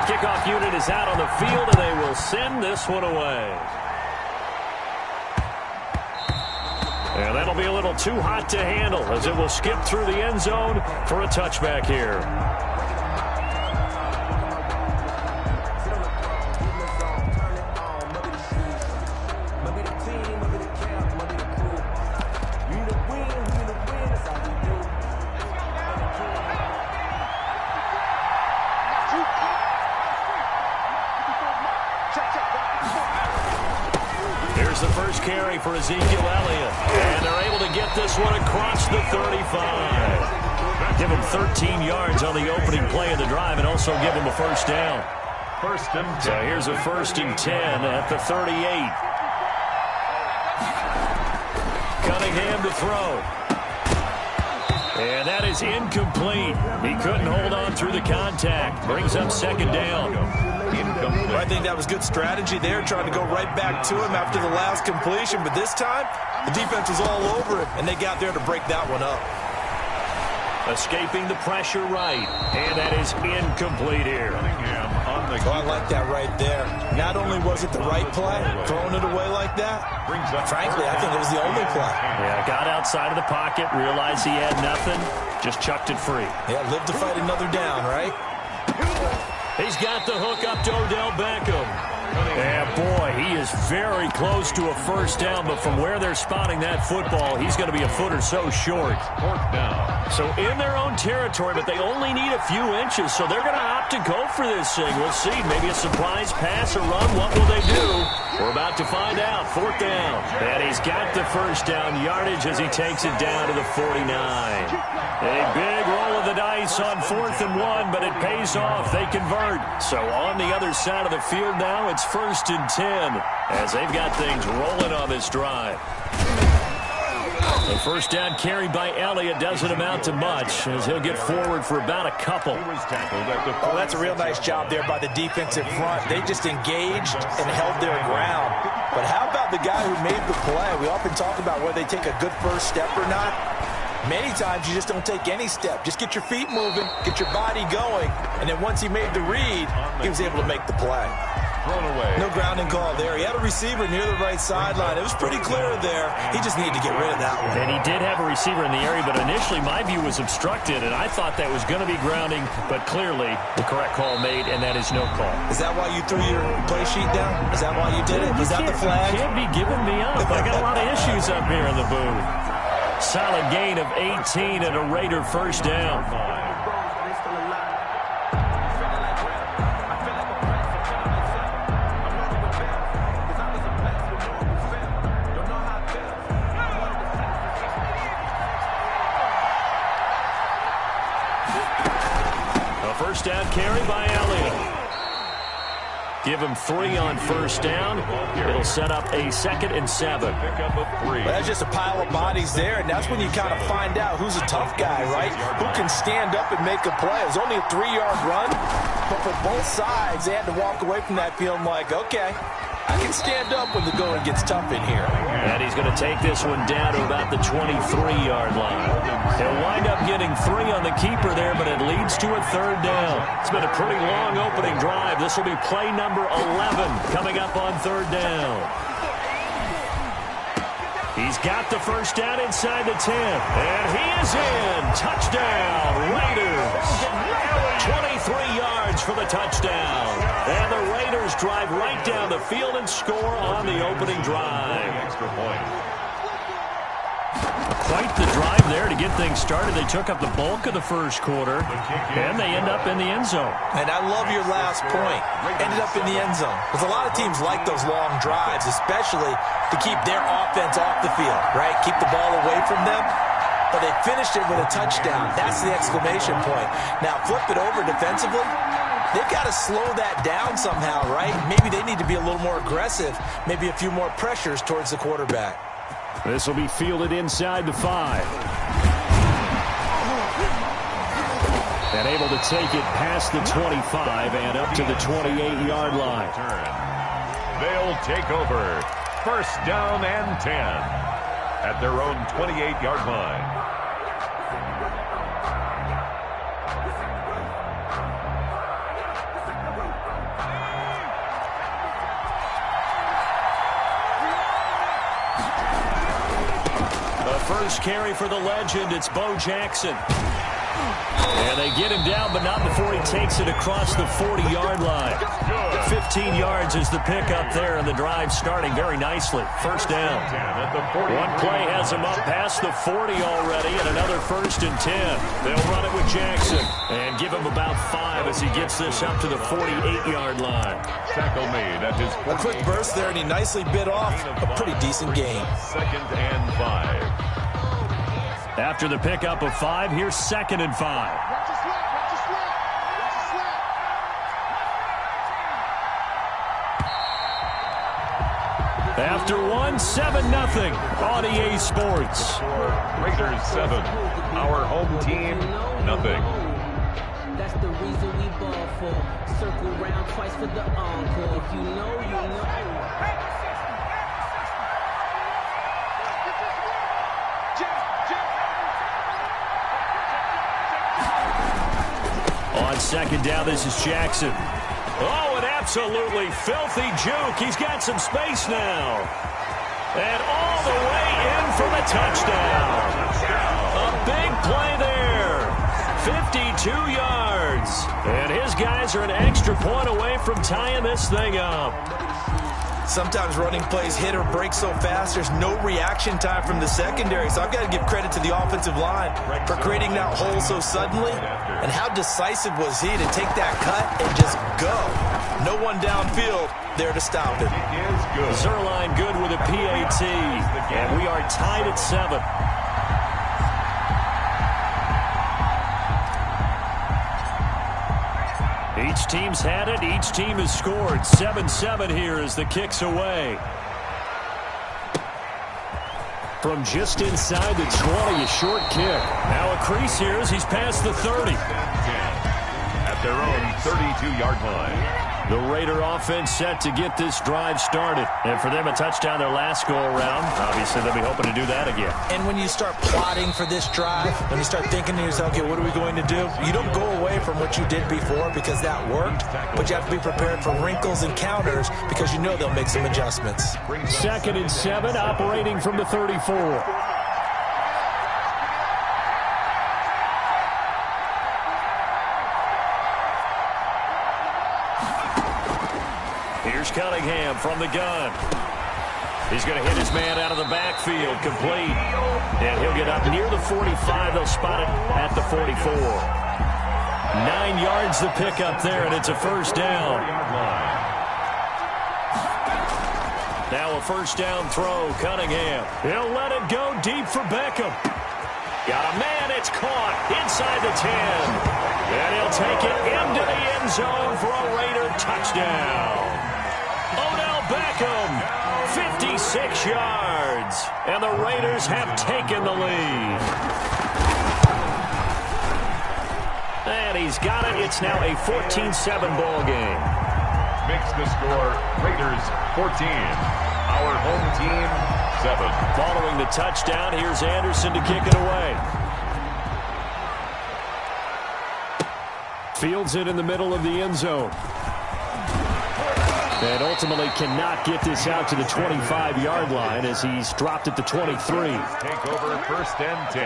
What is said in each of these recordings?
kickoff unit is out on the field, and they will send this one away. And that'll be a little too hot to handle as it will skip through the end zone for a touchback here. Here's the first carry for Ezekiel Elliott. And they're able to get this one across the 35. Give him 13 yards on the opening play of the drive and also give him a first down. First and 10. So here's a 1st and 10 at the 38. Cunningham to throw. And that is incomplete. He couldn't hold on through the contact. Brings up 2nd down. Well, I think that was good strategy there, trying to go right back to him after the last completion. But this time, the defense was all over it, and they got there to break that one up. Escaping the pressure right. And that is incomplete here. Oh, I like that right there. Not only was it the right play, throwing it away like that, frankly, I think it was the only play. Yeah, got outside of the pocket, realized he had nothing, just chucked it free. Yeah, live to fight another down, right? He's got the hook up to Odell Beckham. Yeah, boy, he is very close to a first down, but from where they're spotting that football, he's going to be a foot or so short. 4th down. So in their own territory, but they only need a few inches, so they're going to opt to go for this thing. We'll see. Maybe a surprise pass or run. What will they do? We're about to find out. 4th down. And he's got the first down yardage as he takes it down to the 49. A big roll of the dice on 4th and 1, but it pays off. They convert. So on the other side of the field now, it's 1st and 10 as they've got things rolling on this drive. The first down carry by Elliott doesn't amount to much as he'll get forward for about a couple. Oh, that's a real nice job there by the defensive front. They just engaged and held their ground. But how about the guy who made the play? We often talk about whether they take a good first step or not. Many times you just don't take any step. Just get your feet moving, get your body going, and then once he made the read, he was able to make the play. No grounding call there. He had a receiver near the right sideline. It was pretty clear there. He just needed to get rid of that one. And he did have a receiver in the area, but initially my view was obstructed, and I thought that was going to be grounding, but clearly the correct call made, and that is no call. Is that why you threw your play sheet down? Is that why you did it? Was that the flag? You can't be giving me up. I got a lot of issues up here in the booth. Solid gain of 18 and a Raider first down. First down carry by Elliott. Give him 3 on first down. It'll set up a 2nd and 7. Well, that's just a pile of bodies there, and that's when you kind of find out who's a tough guy, right? Who can stand up and make a play. It was only a 3-yard run, but for both sides, they had to walk away from that feeling like, okay, I can stand up when the going gets tough in here. And he's going to take this one down to about the 23-yard line. He'll wind up getting 3 on the keeper there, but it leads to a 3rd down. It's been a pretty long opening drive. This will be play number 11 coming up on 3rd down. He's got the first down inside the 10. And he is in. Touchdown, Raiders. 23 yards for the touchdown. And the Raiders drive right down the field and score on the opening drive. Extra point. Quite the drive there to get things started. They took up the bulk of the first quarter, and they end up in the end zone. And I love your last point. Ended up in the end zone. Because a lot of teams like those long drives, especially to keep their offense off the field, right? Keep the ball away from them. But they finished it with a touchdown. That's the exclamation point. Now, flip it over defensively. They've got to slow that down somehow, right? Maybe they need to be a little more aggressive. Maybe a few more pressures towards the quarterback. This will be fielded inside the 5. And able to take it past the 25 and up to the 28-yard line. They'll take over. First down and 10 at their own 28-yard line. first carry for the legend. It's Bo Jackson. And they get him down, but not before he takes it across the 40-yard line. 15 yards is the pickup there, and the drive starting very nicely. First down. One play has him up past the 40 already, and another 1st and 10. They'll run it with Jackson and give him about 5 as he gets this up to the 48-yard line. Tackle made at his A quick burst there, and he nicely bit off a pretty decent gain. 2nd and 5. After the pickup of 5, here's 2nd and 5. After 1, 7-0 on EA Sports. Raiders 7. Our home team, nothing. That's the reason we ball for. Circle round twice for the encore. If you know, you know. On 2nd down, this is Jackson. Oh, an absolutely filthy juke. He's got some space now. And all the way in for the touchdown. A big play there. 52 yards. And his guys are an extra point away from tying this thing up. Sometimes running plays hit or break so fast, there's no reaction time from the secondary. So I've got to give credit to the offensive line for creating that hole so suddenly. And how decisive was he to take that cut and just go? No one downfield there to stop it. Zerline good with a PAT. And we are tied at 7. Each team's had it. Each team has scored. 7-7 here as the kick's away. From just inside the 20, a short kick. Now a crease here as he's past the 30. At their own 32-yard line. The Raider offense set to get this drive started. And for them, a touchdown their last go-around. Obviously, they'll be hoping to do that again. And when you start plotting for this drive, when you start thinking to yourself, okay, what are we going to do? You don't go away from what you did before because that worked, but you have to be prepared for wrinkles and counters because you know they'll make some adjustments. 2nd and 7, operating from the 34. Here's Cunningham from the gun. He's going to hit his man out of the backfield, complete. And he'll get up near the 45. They'll spot it at the 44. 9 yards the pickup there, and it's a first down. Now a first down throw, Cunningham. He'll let it go deep for Beckham. Got a man, it's caught inside the 10. And he'll take it into the end zone for a Raider touchdown. Odell Beckham, 56 yards. And the Raiders have taken the lead. And he's got it. It's now a 14-7 ball game. Makes the score Raiders 14. Our home team 7. Following the touchdown, here's Anderson to kick it away. Fields it in the middle of the end zone. And ultimately cannot get this out to the 25-yard line as he's dropped at the 23. Take over 1st and 10.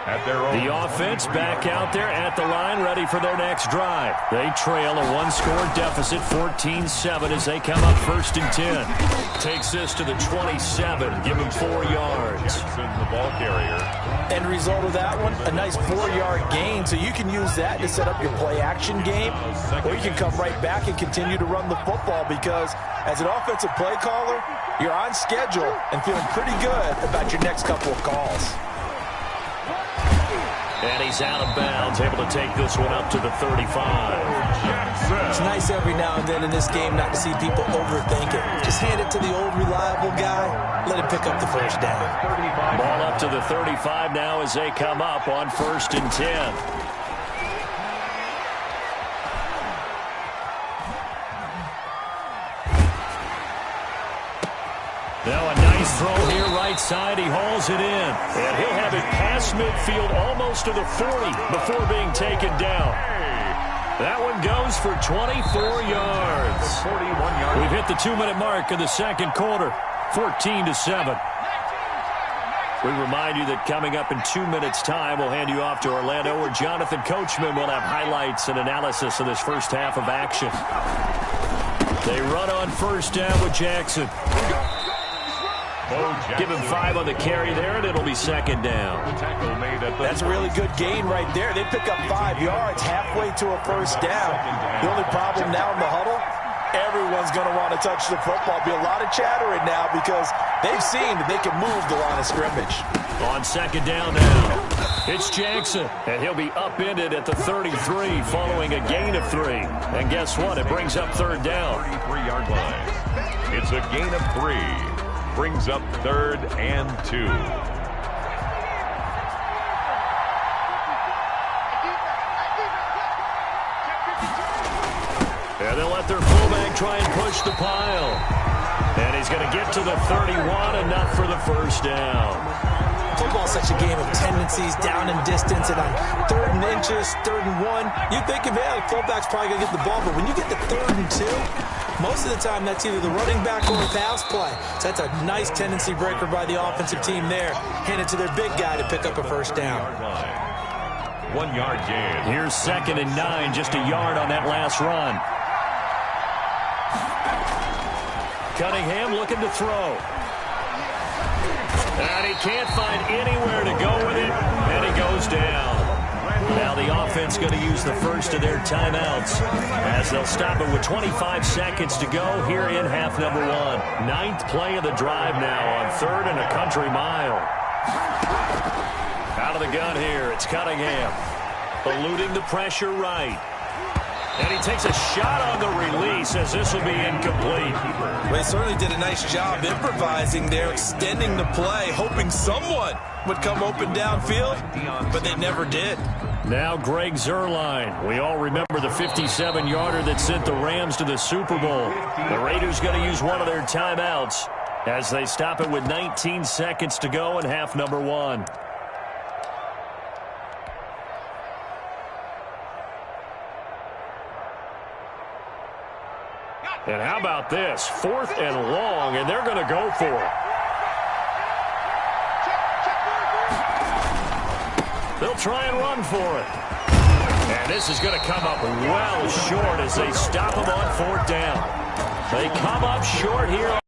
At their own. The offense back out there at the line, ready for their next drive. They trail a one-score deficit, 14-7, as they come up 1st and 10. Takes this to the 27, give him 4 yards. Jackson, the ball carrier. End result of that one, a nice 4-yard gain. So you can use that to set up your play-action game, or you can come right back and continue to run the football because as an offensive play caller, you're on schedule and feeling pretty good about your next couple of calls. And he's out of bounds, able to take this one up to the 35. It's nice every now and then in this game not to see people overthink it. Just hand it to the old reliable guy, let him pick up the first down. Ball up to the 35 now as they come up on 1st and 10. Now a nice throw here right side. He hauls it in. And he'll have it past midfield almost to the 40 before being taken down. That one goes for 24 yards. We've hit the 2-minute mark of the second quarter. 14-7. We remind you that coming up in 2 minutes' time, we'll hand you off to Orlando, where Jonathan Coachman will have highlights and analysis of this first half of action. They run on first down with Jackson. Give him 5 on the carry there, and it'll be second down. That's a really good gain right there. They pick up 5 yards halfway to a first down. The only problem now in the huddle, everyone's going to want to touch the football. Be a lot of chattering now because they've seen that they can move the line of scrimmage. On second down now, it's Jackson, and he'll be upended at the 33 following a gain of 3. And guess what? It brings up third down. 33-yard line. It's a gain of 3. Brings up 3rd and 2. And they'll let their fullback try and push the pile. And he's going to get to the 31, enough for the first down. Football's such a game of tendencies, down and distance, and on 3rd and inches, 3rd and 1, you think of, yeah, the fullback's probably going to get the ball, but when you get to 3rd and 2, most of the time that's either the running back or a pass play. So that's a nice tendency breaker by the offensive team there. Hand it to their big guy to pick up a first down. 1 yard gain. Here's 2nd and 9, just a yard on that last run. Cunningham looking to throw. And he can't find anywhere to go with it, and he goes down. Now the offense going to use the first of their timeouts as they'll stop it with 25 seconds to go here in half number 1. 9th play of the drive now on 3rd and a country mile. Out of the gun here, it's Cunningham. Eluding the pressure right. And he takes a shot on the release as this will be incomplete. Well, they certainly did a nice job improvising there, extending the play, hoping someone would come open downfield, but they never did. Now Greg Zuerlein. We all remember the 57-yarder that sent the Rams to the Super Bowl. The Raiders going to use one of their timeouts as they stop it with 19 seconds to go in half number 1. And how about this? 4th and long, and they're going to go for it. They'll try and run for it. And this is going to come up well short as they stop him on 4th down. They come up short here.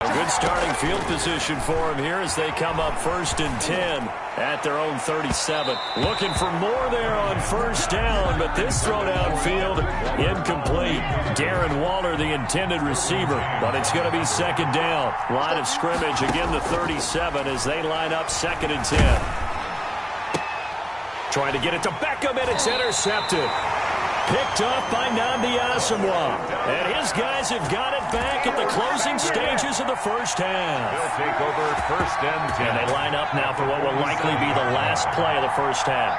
Good starting field position for him here as they come up 1st and 10 at their own 37. Looking for more there on 1st down, but this throw downfield incomplete. Darren Waller, the intended receiver, but it's going to be 2nd down. Line of scrimmage, again the 37 as they line up 2nd and 10. Trying to get it to Beckham, and it's intercepted. Picked off by Nnamdi Asomugha. And his guys have got it back at the closing stages of the first half. They'll take over 1st and 10. And they line up now for what will likely be the last play of the first half.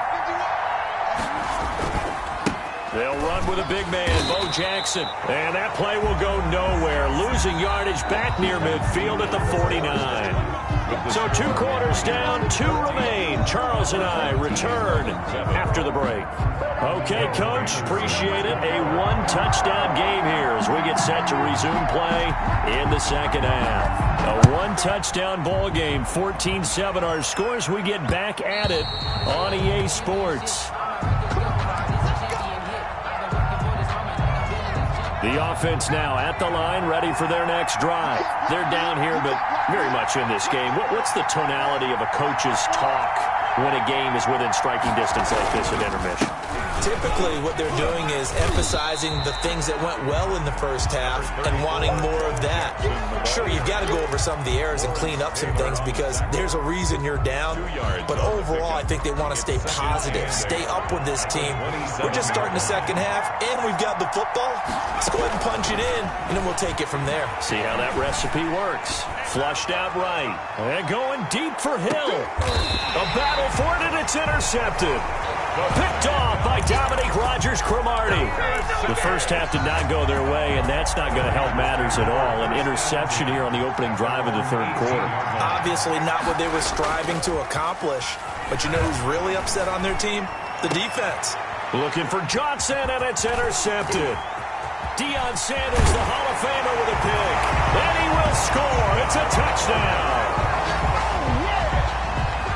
They'll run with a big man, Bo Jackson. And that play will go nowhere. Losing yardage back near midfield at the 49. So 2 quarters down, 2 remain. Charles and I return after the break. Okay, Coach, appreciate it. A 1-touchdown game here as we get set to resume play in the second half. A 1-touchdown ball game, 14-7 our scores. We get back at it on EA Sports. The offense now at the line, ready for their next drive. They're down here, but very much in this game. What's the tonality of a coach's talk when a game is within striking distance like this at intermission? Typically, what they're doing is emphasizing the things that went well in the first half and wanting more of that. Sure, you've got to go over some of the errors and clean up some things because there's a reason you're down. But overall, I think they want to stay positive, stay up with this team. We're just starting the second half, and we've got the football. Let's go ahead and punch it in, and then we'll take it from there. See how that recipe works. Flushed out right. And going deep for Hill. A battle for it, and it's intercepted. Picked off by Dominique Rodgers-Cromartie. The first half did not go their way, and that's not going to help matters at all. An interception here on the opening drive of the third quarter. Obviously not what they were striving to accomplish. But you know who's really upset on their team? The defense. Looking for Johnson, and it's intercepted. Deion Sanders, the Hall of Famer, with a pick. And he will score. It's a touchdown.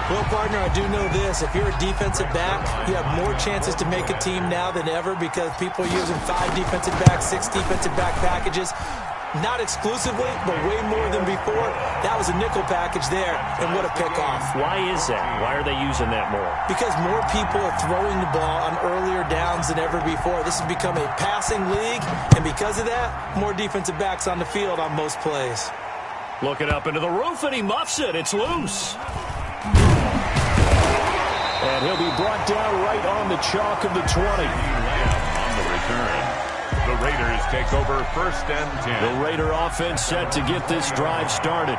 Well, partner, I do know this. If you're a defensive back, you have more chances to make a team now than ever because people are using 5 defensive backs, 6 defensive back packages. Not exclusively, but way more than before. That was a nickel package there, and what a pickoff. Why is that? Why are they using that more? Because more people are throwing the ball on earlier downs than ever before. This has become a passing league, and because of that, more defensive backs on the field on most plays. Looking up into the roof, and he muffs it. It's loose. And he'll be brought down right on the chalk of the 20. On the return. The Raiders take over 1st and 10. The Raider offense set to get this drive started.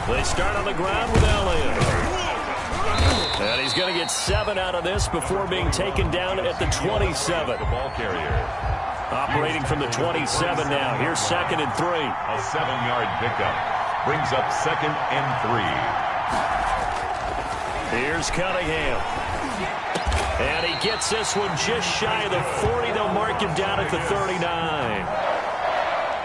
They start on the ground with Elliott. And he's going to get 7 out of this before being taken down at the 27. The ball carrier. Operating from the 27 now. Here's 2nd and 3. A 7-yard pickup. Brings up 2nd and 3. Here's Cunningham. And he gets this one just shy of the 40. They'll mark him down at the 39.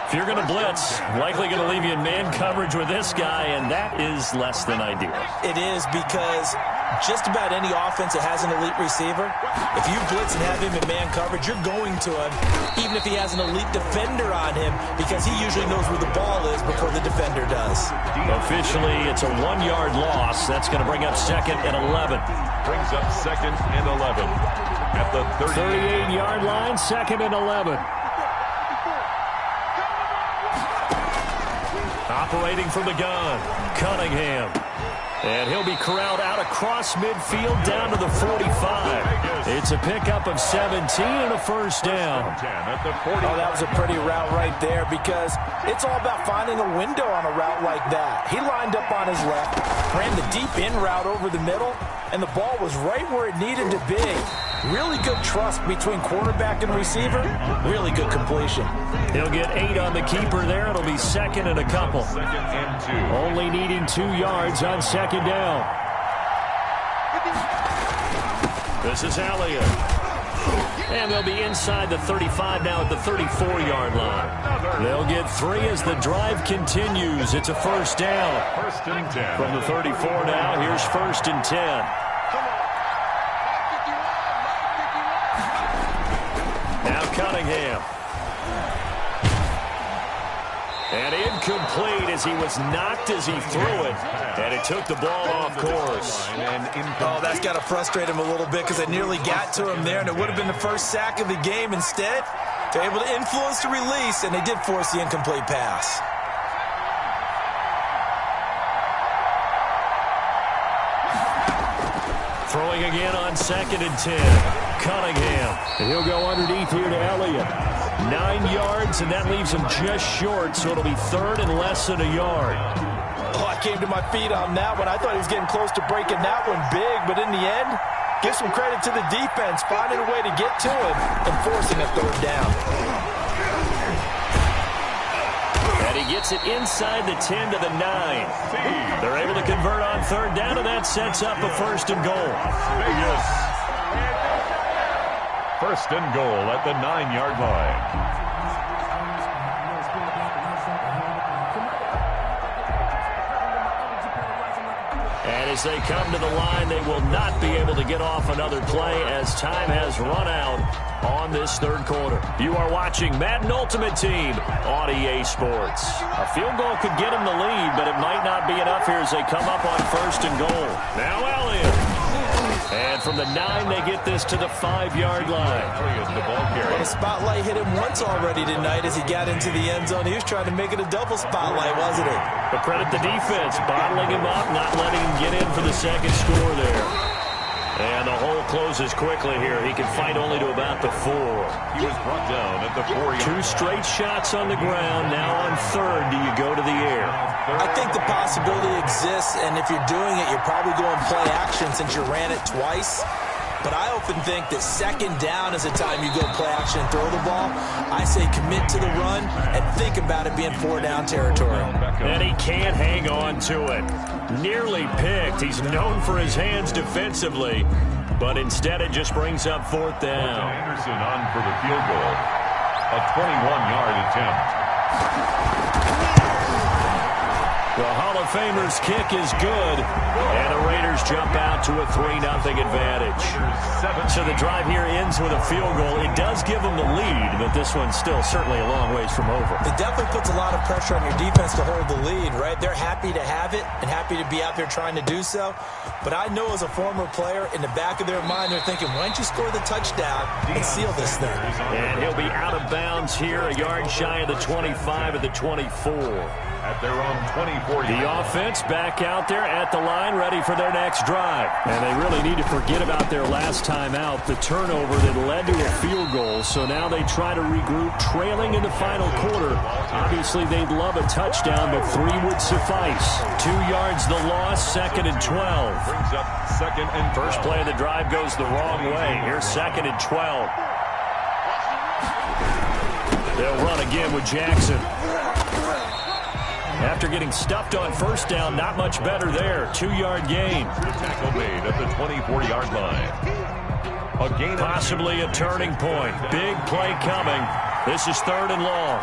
If you're going to blitz, likely going to leave you in man coverage with this guy, and that is less than ideal. It is because just about any offense that has an elite receiver, if you blitz and have him in man coverage, you're going to him, even if he has an elite defender on him, because he usually knows where the ball is before the defender does. Officially, it's a 1-yard loss. That's going to bring up 2nd and 11. Brings up 2nd and 11 at the 38-yard line, 2nd and 11. Operating from the gun, Cunningham. And he'll be corralled out across midfield down to the 45. It's a pickup of 17 and a 1st down. Oh, that was a pretty route right there because it's all about finding a window on a route like that. He lined up on his left, ran the deep in route over the middle, and the ball was right where it needed to be. Really good trust between quarterback and receiver. Really good completion. He'll get 8 on the keeper there. It'll be 2nd and a couple. 2nd and 2. Only needing 2 yards on 2nd down. This is Elliott. And they'll be inside the 35 now at the 34-yard line. They'll get 3 as the drive continues. It's a 1st down. 1st and 10. From the 34 now, here's 1st and 10. Cunningham. And incomplete as he was knocked as he threw it. And it took the ball off course. Oh, that's got to frustrate him a little bit because they nearly got to him there, and it would have been the first sack of the game. Instead, they're able to influence the release, and they did force the incomplete pass. Throwing again on 2nd and 10. Cunningham. And he'll go underneath here to Elliott. 9 yards, and that leaves him just short, so it'll be 3rd and less than a yard. Oh, I came to my feet on that one. I thought he was getting close to breaking that one big, but in the end, give some credit to the defense, finding a way to get to him and forcing a 3rd down. And he gets it inside the 10 to the 9. They're able to convert on 3rd down, and that sets up a 1st and goal. Vegas. 1st and goal at the 9-yard line. And as they come to the line, they will not be able to get off another play as time has run out on this 3rd quarter. You are watching Madden Ultimate Team on EA Sports. A field goal could get them the lead, but it might not be enough here as they come up on 1st and goal. Now Elliott. And from the 9, they get this to the 5-yard line. Well, the spotlight hit him once already tonight as he got into the end zone. He was trying to make it a double spotlight, wasn't it? But credit the defense, bottling him up, not letting him get in for the 2nd score there. And the hole closes quickly here. He can fight only to about the 4. He was brought down at the 4-yard line. 2 straight shots on the ground. Now on 3rd, do you go to the air? I think the possibility exists, and if you're doing it, you're probably going play action since you ran it twice. But I often think that 2nd down is the time you go play action and throw the ball. I say commit to the run and think about it being 4-down territory. And he can't hang on to it. Nearly picked. He's known for his hands defensively, but instead it just brings up fourth down. Anderson on for the field goal. A 21-yard attempt. The Hall of Famer's kick is good, and the Raiders jump out to a 3-0 advantage. So the drive here ends with a field goal. It does give them the lead, but this one's still certainly a long ways from over. It definitely puts a lot of pressure on your defense to hold the lead, right? They're happy to have it and happy to be out there trying to do so. But I know as a former player, in the back of their mind, they're thinking, why don't you score the touchdown and seal this thing? And he'll be out of bounds here, a yard shy of the 25 of the 24. At their own 24. The offense back out there at the line, ready for their next drive. And they really need to forget about their last time out, the turnover that led to a field goal. So now they try to regroup, trailing in the final quarter. Obviously, they'd love a touchdown, but 3 would suffice. 2 yards the loss, 2nd and 12. Brings up 2nd and 12. First play of the drive goes the wrong way. Here's 2nd and 12. They'll run again with Jackson. After getting stuffed on first down, not much better there. 2-yard gain. Tackle made at the 24-yard line. A gain, possibly a turning point. Big play coming. This is 3rd and long.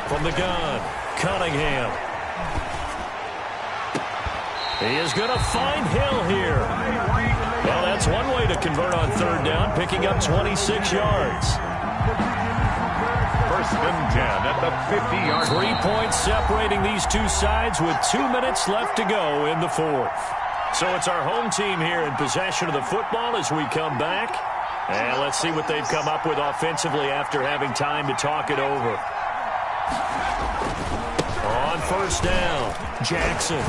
From the gun, Cunningham. He is going to find Hill here. Well, that's one way to convert on 3rd down, picking up 26 yards. 1st and 10 at the 50-yard line. 3 points separating these two sides with 2 minutes left to go in the 4th. So it's our home team here in possession of the football as we come back. And let's see what they've come up with offensively after having time to talk it over. On 1st down, Jackson.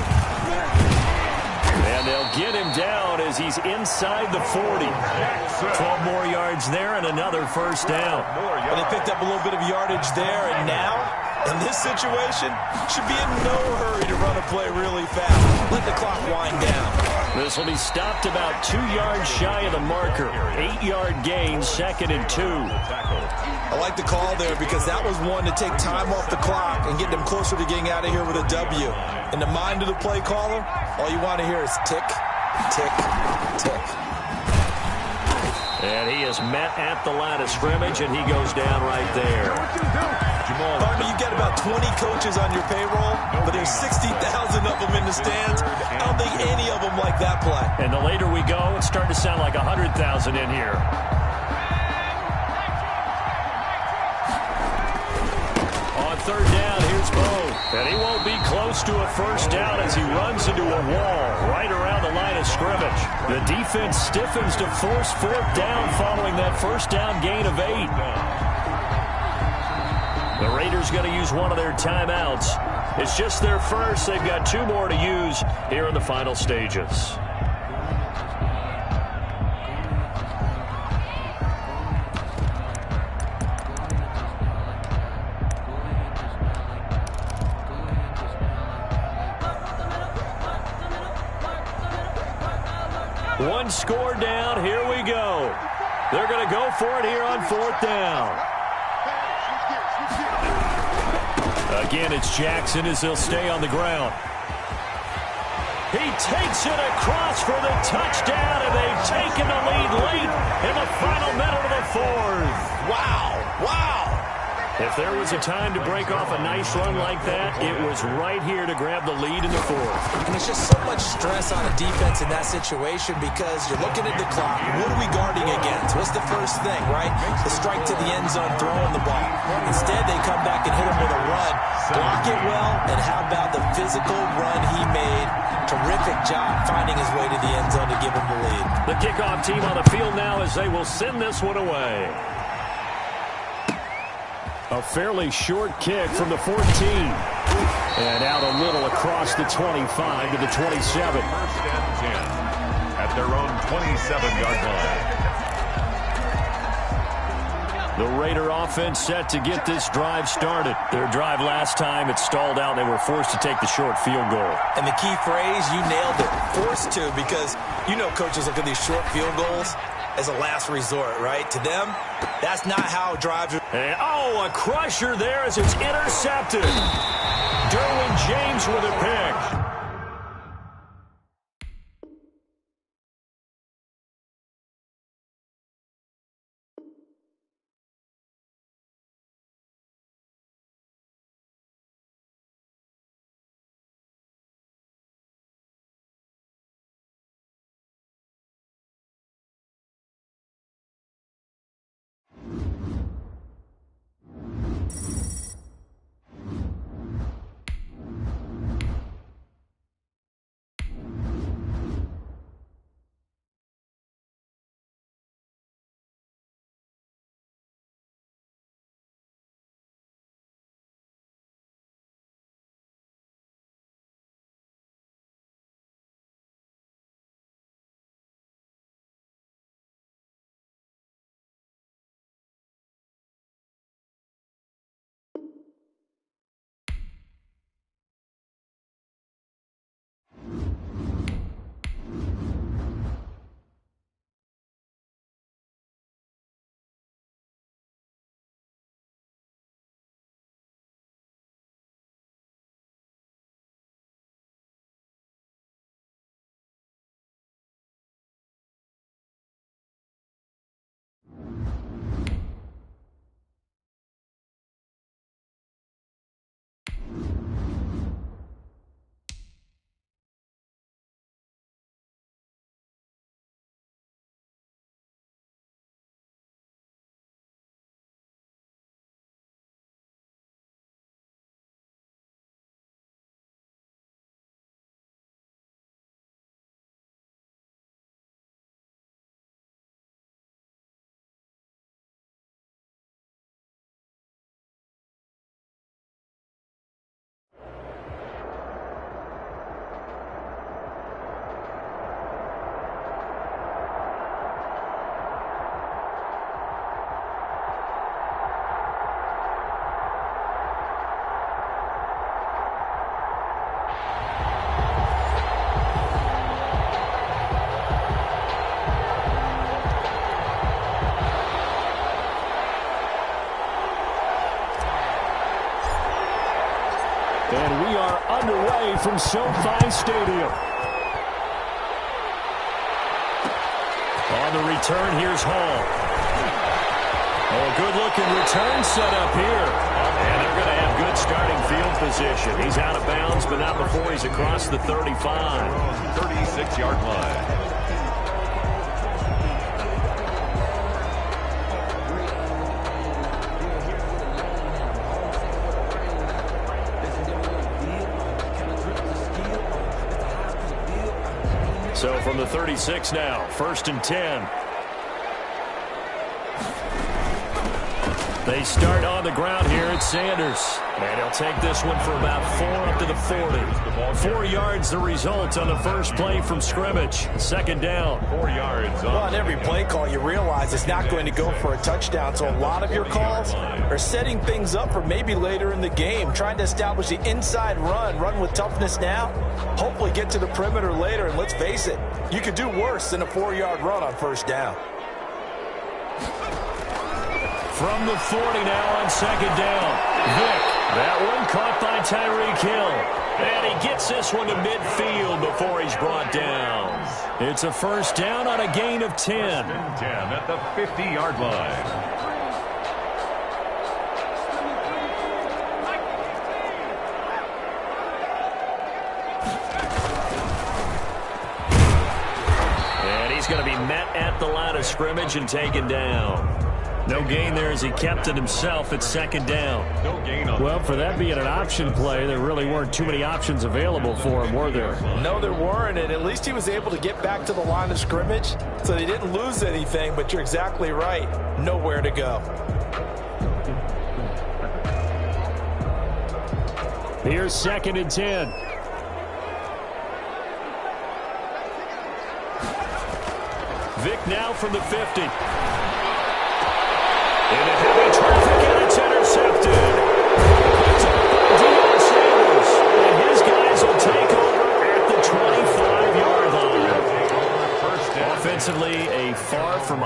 And they'll get him down as he's inside the 40. 12 more yards there and another 1st down. Well, they picked up a little bit of yardage there, and now, in this situation, should be in no hurry to run a play really fast. Let the clock wind down. This will be stopped about 2 yards shy of the marker. 8-yard gain, 2nd and 2. I like the call there because that was one to take time off the clock and get them closer to getting out of here with a W. In the mind of the play caller, all you want to hear is tick, tick, tick. And he is met at the line of scrimmage, and he goes down right there. Partner, you get about 20 coaches on your payroll, but there's 60,000 of them in the stands. I don't think any of them like that play. And the later we go, it's starting to sound like 100,000 in here. On 3rd down, here's Bo. And he won't be close to a 1st down as he runs into a wall right around the line of scrimmage. The defense stiffens to force 4th down following that 1st down gain of 8. The Raiders going to use one of their timeouts. It's just their first. They've got 2 more to use here in the final stages. One score down. Here we go. They're going to go for it here on 4th down. Again, it's Jackson as he'll stay on the ground. He takes it across for the touchdown, and they've taken the lead late in the final minute of the 4th. Wow, wow. If there was a time to break off a nice run like that, it was right here to grab the lead in the 4th. And it's just so much stress on a defense in that situation because you're looking at the clock. What are we guarding against? What's the first thing, right? The strike to the end zone, throwing the ball. Instead, they come back and hit him with a run. Block it well, and how about the physical run he made? Terrific job finding his way to the end zone to give him the lead. The kickoff team on the field now as they will send this one away. A fairly short kick from the 14. And out a little across the 25 to the 27. 1st and 10 at their own 27-yard line. The Raider offense set to get this drive started. Their drive last time, it stalled out. They were forced to take the short field goal. And the key phrase, you nailed it. Forced to, because you know coaches look at these short field goals. as a last resort, right? To them, that's not how drives. And, a crusher there as it's intercepted. Derwin James with a pick. And we are underway from SoFi Stadium. On the return, here's Hall. Good-looking return set up here. And they're going to have good starting field position. He's out of bounds, but not before he's across the 35. 36-yard line. So from the 36 now, 1st and 10. They start on the ground here at Sanders. And he'll take this one for about 4 up to the 40. 4 yards the result on the first play from scrimmage. 2nd down. 4 yards. Well, on every play call, you realize it's not going to go for a touchdown. So a lot of your calls are setting things up for maybe later in the game, trying to establish the inside run with toughness now, hopefully get to the perimeter later. And let's face it, you could do worse than a 4-yard run on 1st down. From the 40 now on 2nd down. Vick, that one caught by Tyreek Hill. And he gets this one to midfield before he's brought down. It's a 1st down on a gain of 10. 10 at the 50-yard line. And he's going to be met at the line of scrimmage and taken down. No gain there as he kept it himself at 2nd down. No gain on. Well, for that being an option play, there really weren't too many options available for him, were there? No, there weren't, and at least he was able to get back to the line of scrimmage, so they didn't lose anything, but you're exactly right. Nowhere to go. Here's 2nd and 10. Vick now from the 50. In a heavy traffic, and it's intercepted. Picked up by Deion Sanders. And his guys will take over at the 25-yard line. Offensively, a far from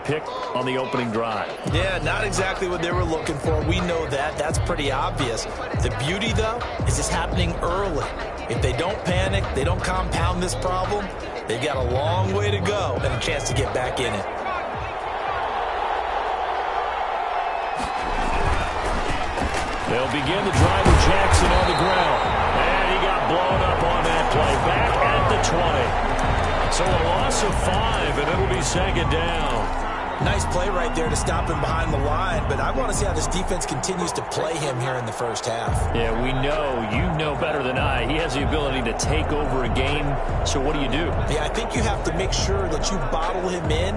pick on the opening drive. Yeah, not exactly what they were looking for. We know that. That's pretty obvious. The beauty, though, is it's happening early. If they don't panic, they don't compound this problem, they've got a long way to go and a chance to get back in it. They'll begin the drive with Jackson on the ground. And he got blown up on that play. Back at the 20. So a loss of 5, and it'll be second down. Nice play right there to stop him behind the line, but I want to see how this defense continues to play him here in the first half. Yeah, we know, you know better than I, he has the ability to take over a game. So what do you do? Yeah, I think you have to make sure that you bottle him in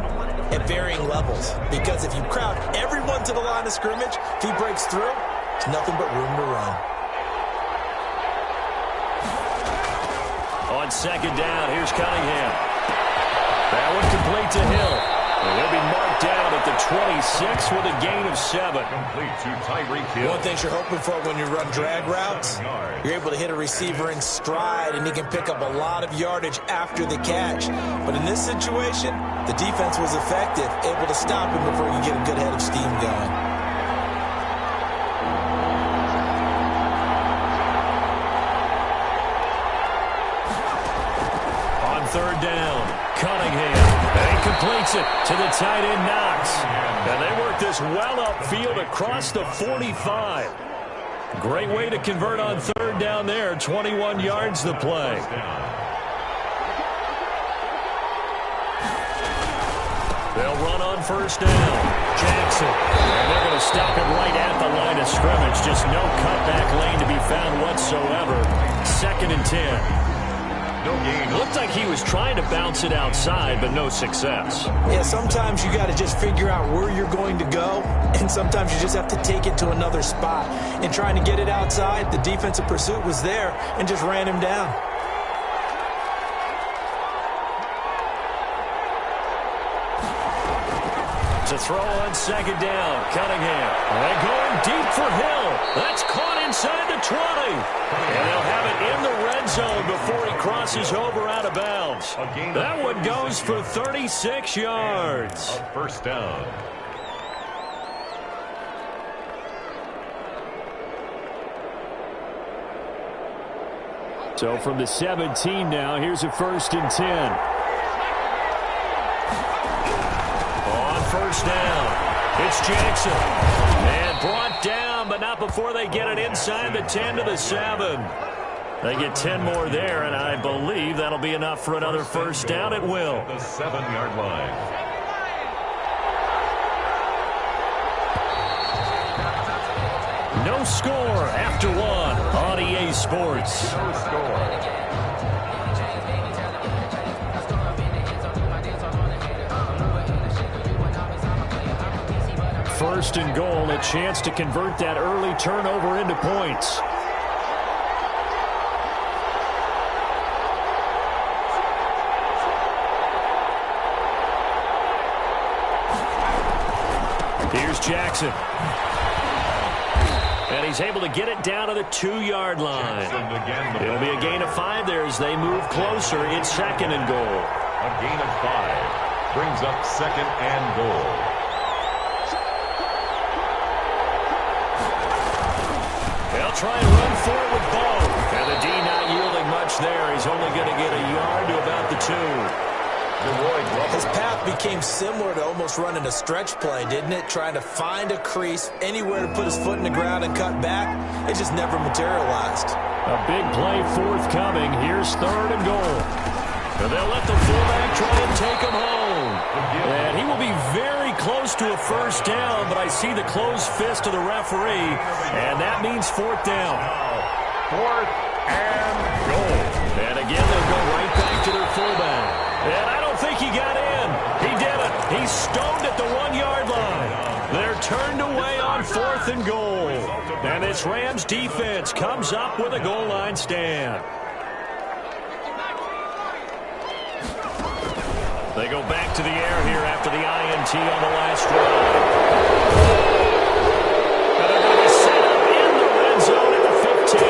at varying levels, because if you crowd everyone to the line of scrimmage, if he breaks through, it's nothing but room to run. On second down, here's Cunningham. That one complete to Hill. And he'll be marked down at the 26 with a gain of 7. Complete to Tyreek Hill. One thing you're hoping for when you run drag routes, you're able to hit a receiver in stride, and he can pick up a lot of yardage after the catch. But in this situation, the defense was effective, able to stop him before he can get a good head of steam going. Third down, Cunningham, and he completes it to the tight end Knox. And they work this well upfield across the 45. Great way to convert on third down there, 21 yards the play. They'll run on first down. Jackson, and they're going to stop him right at the line of scrimmage. Just no cutback lane to be found whatsoever. 2nd and 10. No gain. Looked like he was trying to bounce it outside, but no success. Yeah, sometimes you got to just figure out where you're going to go, and sometimes you just have to take it to another spot. And trying to get it outside, the defensive pursuit was there and just ran him down. To throw on second down, Cunningham. And going deep for Hill. That's caught inside the 20. And they'll have it in the red zone before he crosses over out of bounds. That one goes for 36 yards. First down. So from the 17 now, here's a 1st and 10. First down. It's Jackson. And brought down, but not before they get it inside the 10 to the 7. They get 10 more there, and I believe that'll be enough for another first down. It will. The 7-yard line. No score after 1 on EA Sports. No score. First and goal, a chance to convert that early turnover into points. Here's Jackson. And he's able to get it down to the 2-yard line. It'll be a gain of 5 there as they move closer. It's 2nd and goal. A gain of 5 brings up 2nd and goal. They'll try and run for it with Bo. And the D not yielding much there. He's only going to get a yard to about the 2. His path became similar to almost running a stretch play, didn't it? Trying to find a crease, anywhere to put his foot in the ground and cut back. It just never materialized. A big play forthcoming. Here's 3rd and goal. And they'll let the fullback try and take him home. And he will be very close to a first down, but I see the closed fist of the referee, and that means 4th down. 4th and goal. And again, they'll go right back to their fullback. And I don't think he got in. He didn't. He's stoned at the 1-yard line. They're turned away on 4th and goal. And this Rams defense comes up with a goal line stand. They go back to the air here after the INT on the last drive. And they're going to set up in the red zone at the 15.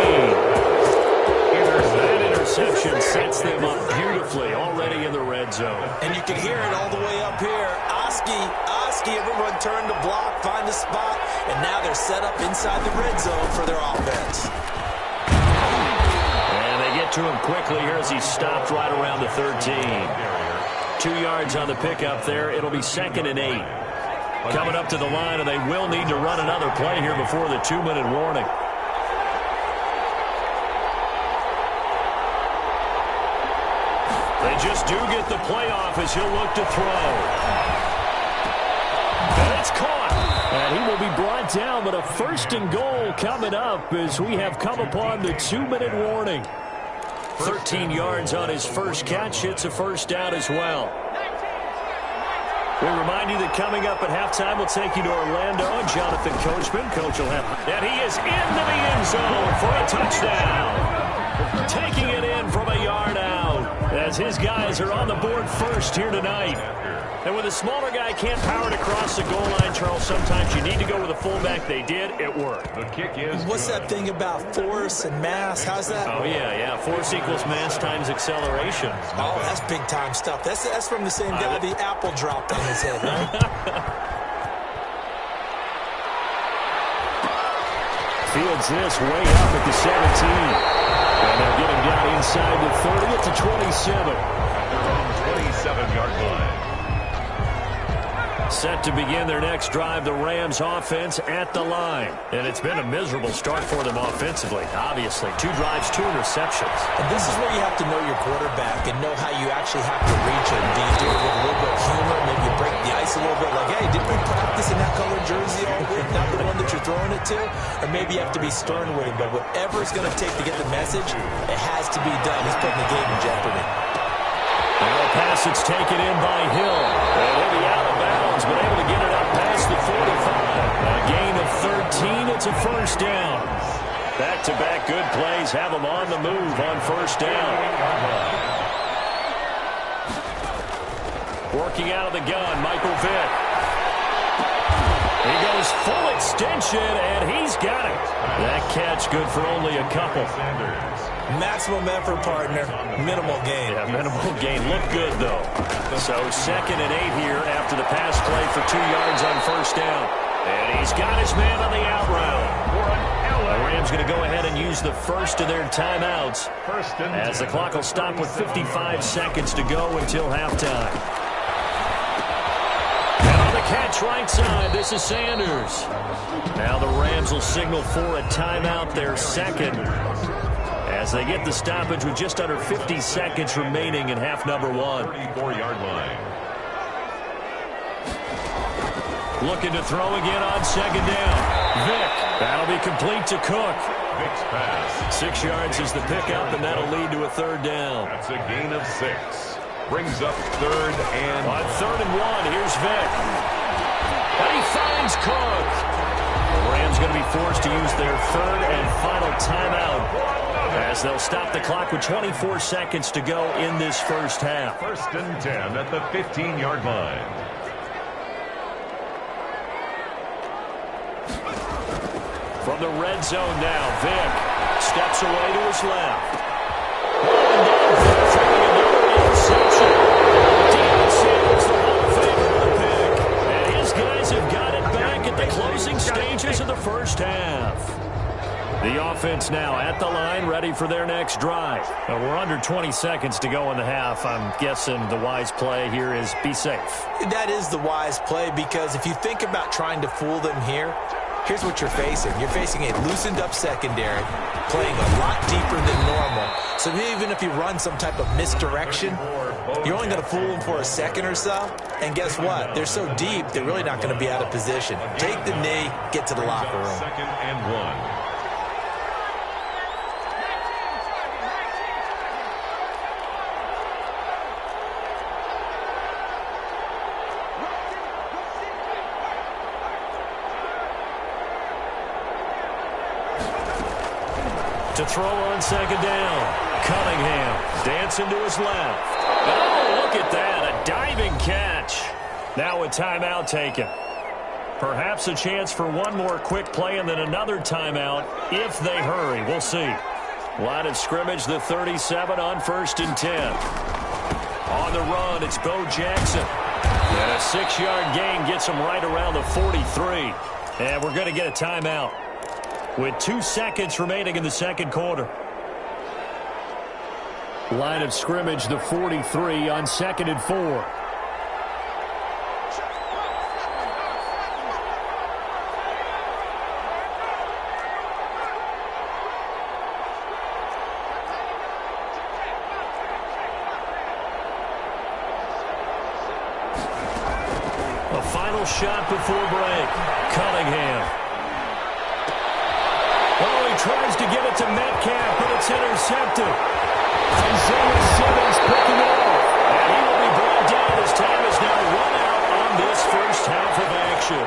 That interception sets them up beautifully already in the red zone. And you can hear it all the way up here. Oski lucky. Everyone turned to block, find a spot, and now they're set up inside the red zone for their offense. And they get to him quickly here as he stopped right around the 13. 2 yards on the pickup there. It'll be 2nd and 8. Coming up to the line, and they will need to run another play here before the 2-minute warning. They just do get the play off as he'll look to throw. And it's caught. And he will be brought down, but a 1st and goal coming up as we have come upon the 2-minute warning. 13 yards on his first catch. It's a 1st down as well. We remind you that coming up at halftime, we'll take you to Orlando. Jonathan Coachman. Coach will have. And he is into the end zone for a touchdown. Taking it in from a yard out as his guys are on the board first here tonight. And when the smaller guy can't power it across the goal line, Charles, sometimes you need to go with a fullback. They did. It worked. The kick is What's good. that thing about force and mass? How's that? Oh, yeah. Force equals mass times acceleration. Oh, that's big-time stuff. That's from the same guy the apple dropped on his head, right? Fields this way up at the 17. And they'll get him down inside the 30 at the 27. 27-yard line. Set to begin their next drive, the Rams offense at the line. And it's been a miserable start for them offensively, obviously. 2 drives, 2 interceptions. And this is where you have to know your quarterback and know how you actually have to reach him. Do you do it with a little bit of humor? Maybe you break the ice a little bit like, hey, didn't we practice in that colored jersey all week? Not the one that you're throwing it to? Or maybe you have to be stern with him. But whatever it's going to take to get the message, it has to be done. He's putting the game in jeopardy. And the pass it's taken in by Hill. And he'll be out of bounds, but able to get it up past the 45. A gain of 13. It's a 1st down. Back-to-back good plays have them on the move on 1st down. Working out of the gun, Michael Vick. He goes full extension, and he's got it. That catch good for only a couple. Maximum effort, partner. Minimal gain. Yeah, minimal gain. Looked good, though. So 2nd and 8 here after the pass play for 2 yards on 1st down. And he's got his man on the out route. The Rams going to go ahead and use the first of their timeouts as the clock will stop with 55 seconds to go until halftime. And on the catch right side, this is Sanders. Now the Rams will signal for a timeout, their 2nd. As they get the stoppage with just under 50 seconds remaining in half number 1. 34-yard line. Looking to throw again on 2nd down. Vick. That'll be complete to Cook. Vick's pass. 6 yards is the pickup, and that'll lead to a 3rd down. That's a gain of 6. Brings up 3rd and... On 3rd and 1, here's Vick. And he finds Cook. The Rams going to be forced to use their 3rd and final timeout as they'll stop the clock with 24 seconds to go in this 1st half. 1st and 10 at the 15-yard line. From the red zone now, Vick steps away to his left. Interception. Deion Sanders, the Hall of Famer, with a pick. And his guys have got it back at the closing stages of the 1st half. The offense now at the line, ready for their next drive. We're under 20 seconds to go in the half. I'm guessing the wise play here is be safe. That is the wise play, because if you think about trying to fool them here, here's what you're facing. You're facing a loosened-up secondary, playing a lot deeper than normal. So even if you run some type of misdirection, you're only going to fool them for a second or so. And guess what? They're so deep, they're really not going to be out of position. Take the knee, get to the locker room. 2nd and 1. To throw on 2nd down. Cunningham dancing to his left. Oh, look at that. A diving catch. Now a timeout taken. Perhaps a chance for one more quick play and then another timeout if they hurry. We'll see. Line of scrimmage, the 37 on 1st and 10. On the run, it's Bo Jackson. And a 6-yard gain gets them right around the 43. And we're going to get a timeout with 2 seconds remaining in the second quarter. Line of scrimmage, the 43 on 2nd and 4. A final shot before break. Cunningham. Oh, he tries to give it to Metcalf, but it's intercepted. Isaiah Simmons picking it off. And he will be brought down as time is now run out on this first half of action.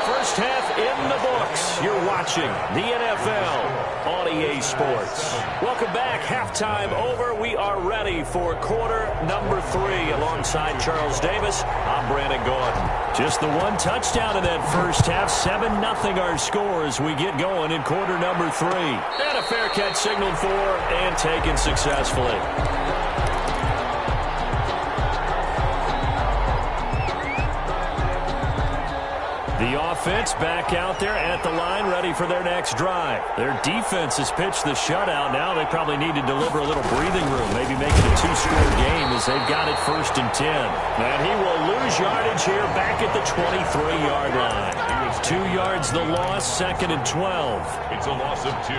First half in the books. You're watching the NFL on EA Sports. Welcome back. Halftime over. We are ready for quarter number 3. Alongside Charles Davis, I'm Brandon Gordon. Just the one touchdown in that first half. 7-0 our score as we get going in quarter number 3. And a fair catch signaled for and taken successfully. The offense back out there at the line, ready for their next drive. Their defense has pitched the shutout. Now they probably need to deliver a little breathing room, maybe make it a 2-score game as they've got it 1st and 10. And he will lose yardage here back at the 23-yard line. 2 yards the loss, 2nd and 12. It's a loss of 2.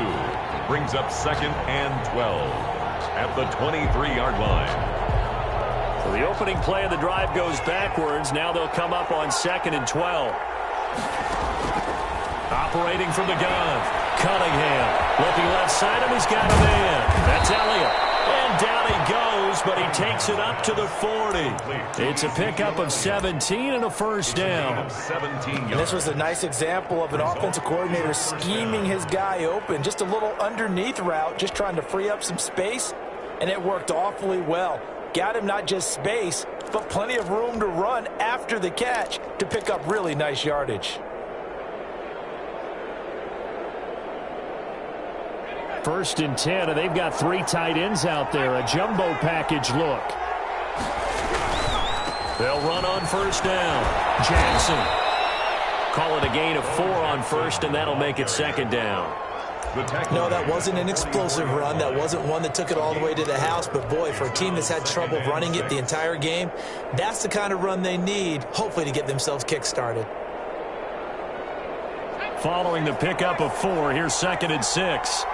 Brings up 2nd and 12 at the 23-yard line. So the opening play of the drive goes backwards. Now they'll come up on 2nd and 12. Operating from the gun, Cunningham. Looking left side of him, he's got a man. That's Elliott. And down he goes, but he takes it up to the 40. It's a pickup of 17 and a first down. 17 yards. And this was a nice example of an offensive coordinator scheming his guy open. Just a little underneath route, just trying to free up some space, and it worked awfully well. Got him not just space, but plenty of room to run after the catch to pick up really nice yardage. 1st and 10, and they've got 3 tight ends out there. A jumbo package look. They'll run on 1st down. Jackson. Call it a gain of 4 on 1st, and that'll make it 2nd down. No, that wasn't an explosive run. That wasn't one that took it all the way to the house. But, boy, for a team that's had trouble running it the entire game, that's the kind of run they need, hopefully, to get themselves kick-started. Following the pickup of 4, here's 2nd and 6.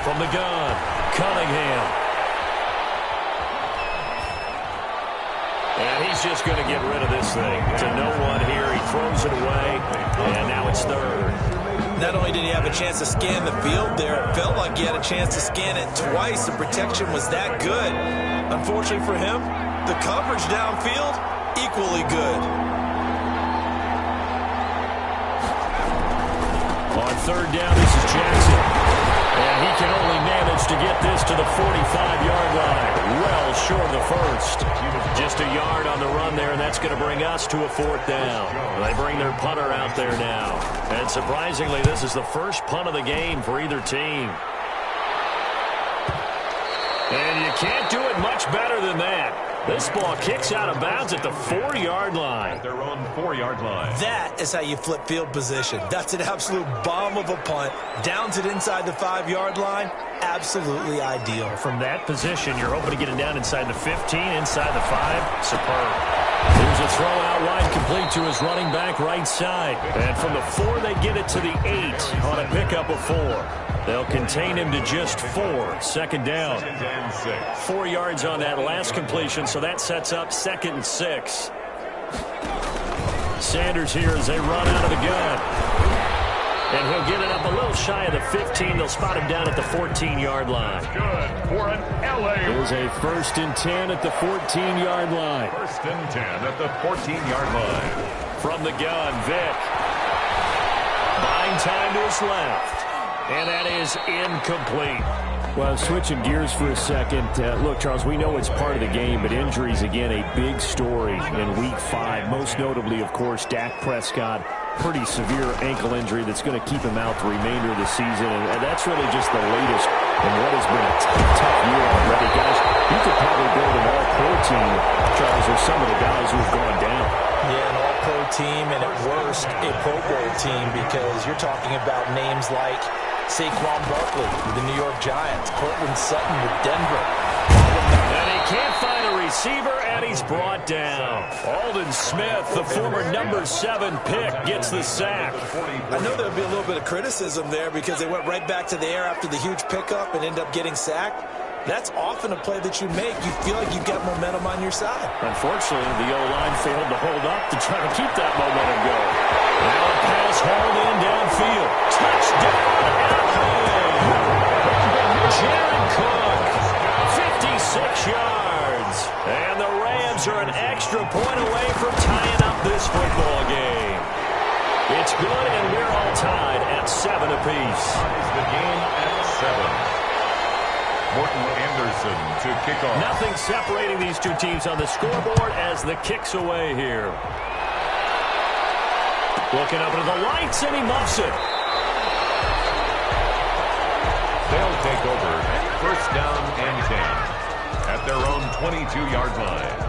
From the gun, Cunningham. And he's just going to get rid of this thing. To no one here. He throws it away, and now it's 3rd. Not only did he have a chance to scan the field there, it felt like he had a chance to scan it twice. The protection was that good. Unfortunately for him, the coverage downfield, equally good. On 3rd down, this is Jackson. And he can only manage to get this to the 45-yard line. Well short of the 1st. Just a yard on the run there, and that's going to bring us to a 4th down. They bring their punter out there now. And surprisingly, this is the first punt of the game for either team. And you can't do it much better than that. This ball kicks out of bounds at the 4-yard line. At their own 4-yard line. That is how you flip field position. That's an absolute bomb of a punt. Downs it inside the 5-yard line. Absolutely ideal. From that position, you're hoping to get it down inside the 15, inside the 5. Superb. There's a throw out wide complete to his running back right side. And from the 4, they get it to the 8 on a pickup of 4. They'll contain him to just 4. 2nd down. 2nd and 6. 4 yards on that last completion, so that sets up 2nd and 6. Sanders here as they run out of the gun. And he'll get it up a little shy of the 15. They'll spot him down at the 14-yard line. Good for an LA. Here's a 1st and 10 at the 14-yard line. 1st and 10 at the 14-yard line. From the gun, Vick. Buying time to his left. And that is incomplete. Well, switching gears for a second. Look, Charles, we know it's part of the game, but injuries, again, a big story in Week 5. Most notably, of course, Dak Prescott. Pretty severe ankle injury that's going to keep him out the remainder of the season. And that's really just the latest in what has been a tough year already. Guys, you could probably build an all-pro team, Charles, with some of the guys who have gone down. Yeah, an all-pro team, and at worst, a Pro Bowl team, because you're talking about names like Saquon Barkley with the New York Giants, Cortland Sutton with Denver. And he can't find a receiver, and he's brought down. Aldon Smith, the former number 7 pick, gets the sack. I know there'll be a little bit of criticism there because they went right back to the air after the huge pickup and end up getting sacked. That's often a play that you make. You feel like you've got momentum on your side. Unfortunately, the O-line failed to hold up to try to keep that momentum going. Now a pass hauled in downfield. Touchdown, Jared Cook, 56 yards. And the Rams are an extra point away from tying up this football game. It's good, and we're all tied at 7 apiece. The game at 7. Morton Anderson to kick off. Nothing separating these two teams on the scoreboard as the kick's away here. Looking up into the lights, and he muffs it. They'll take over first down and 10 at their own 22-yard line.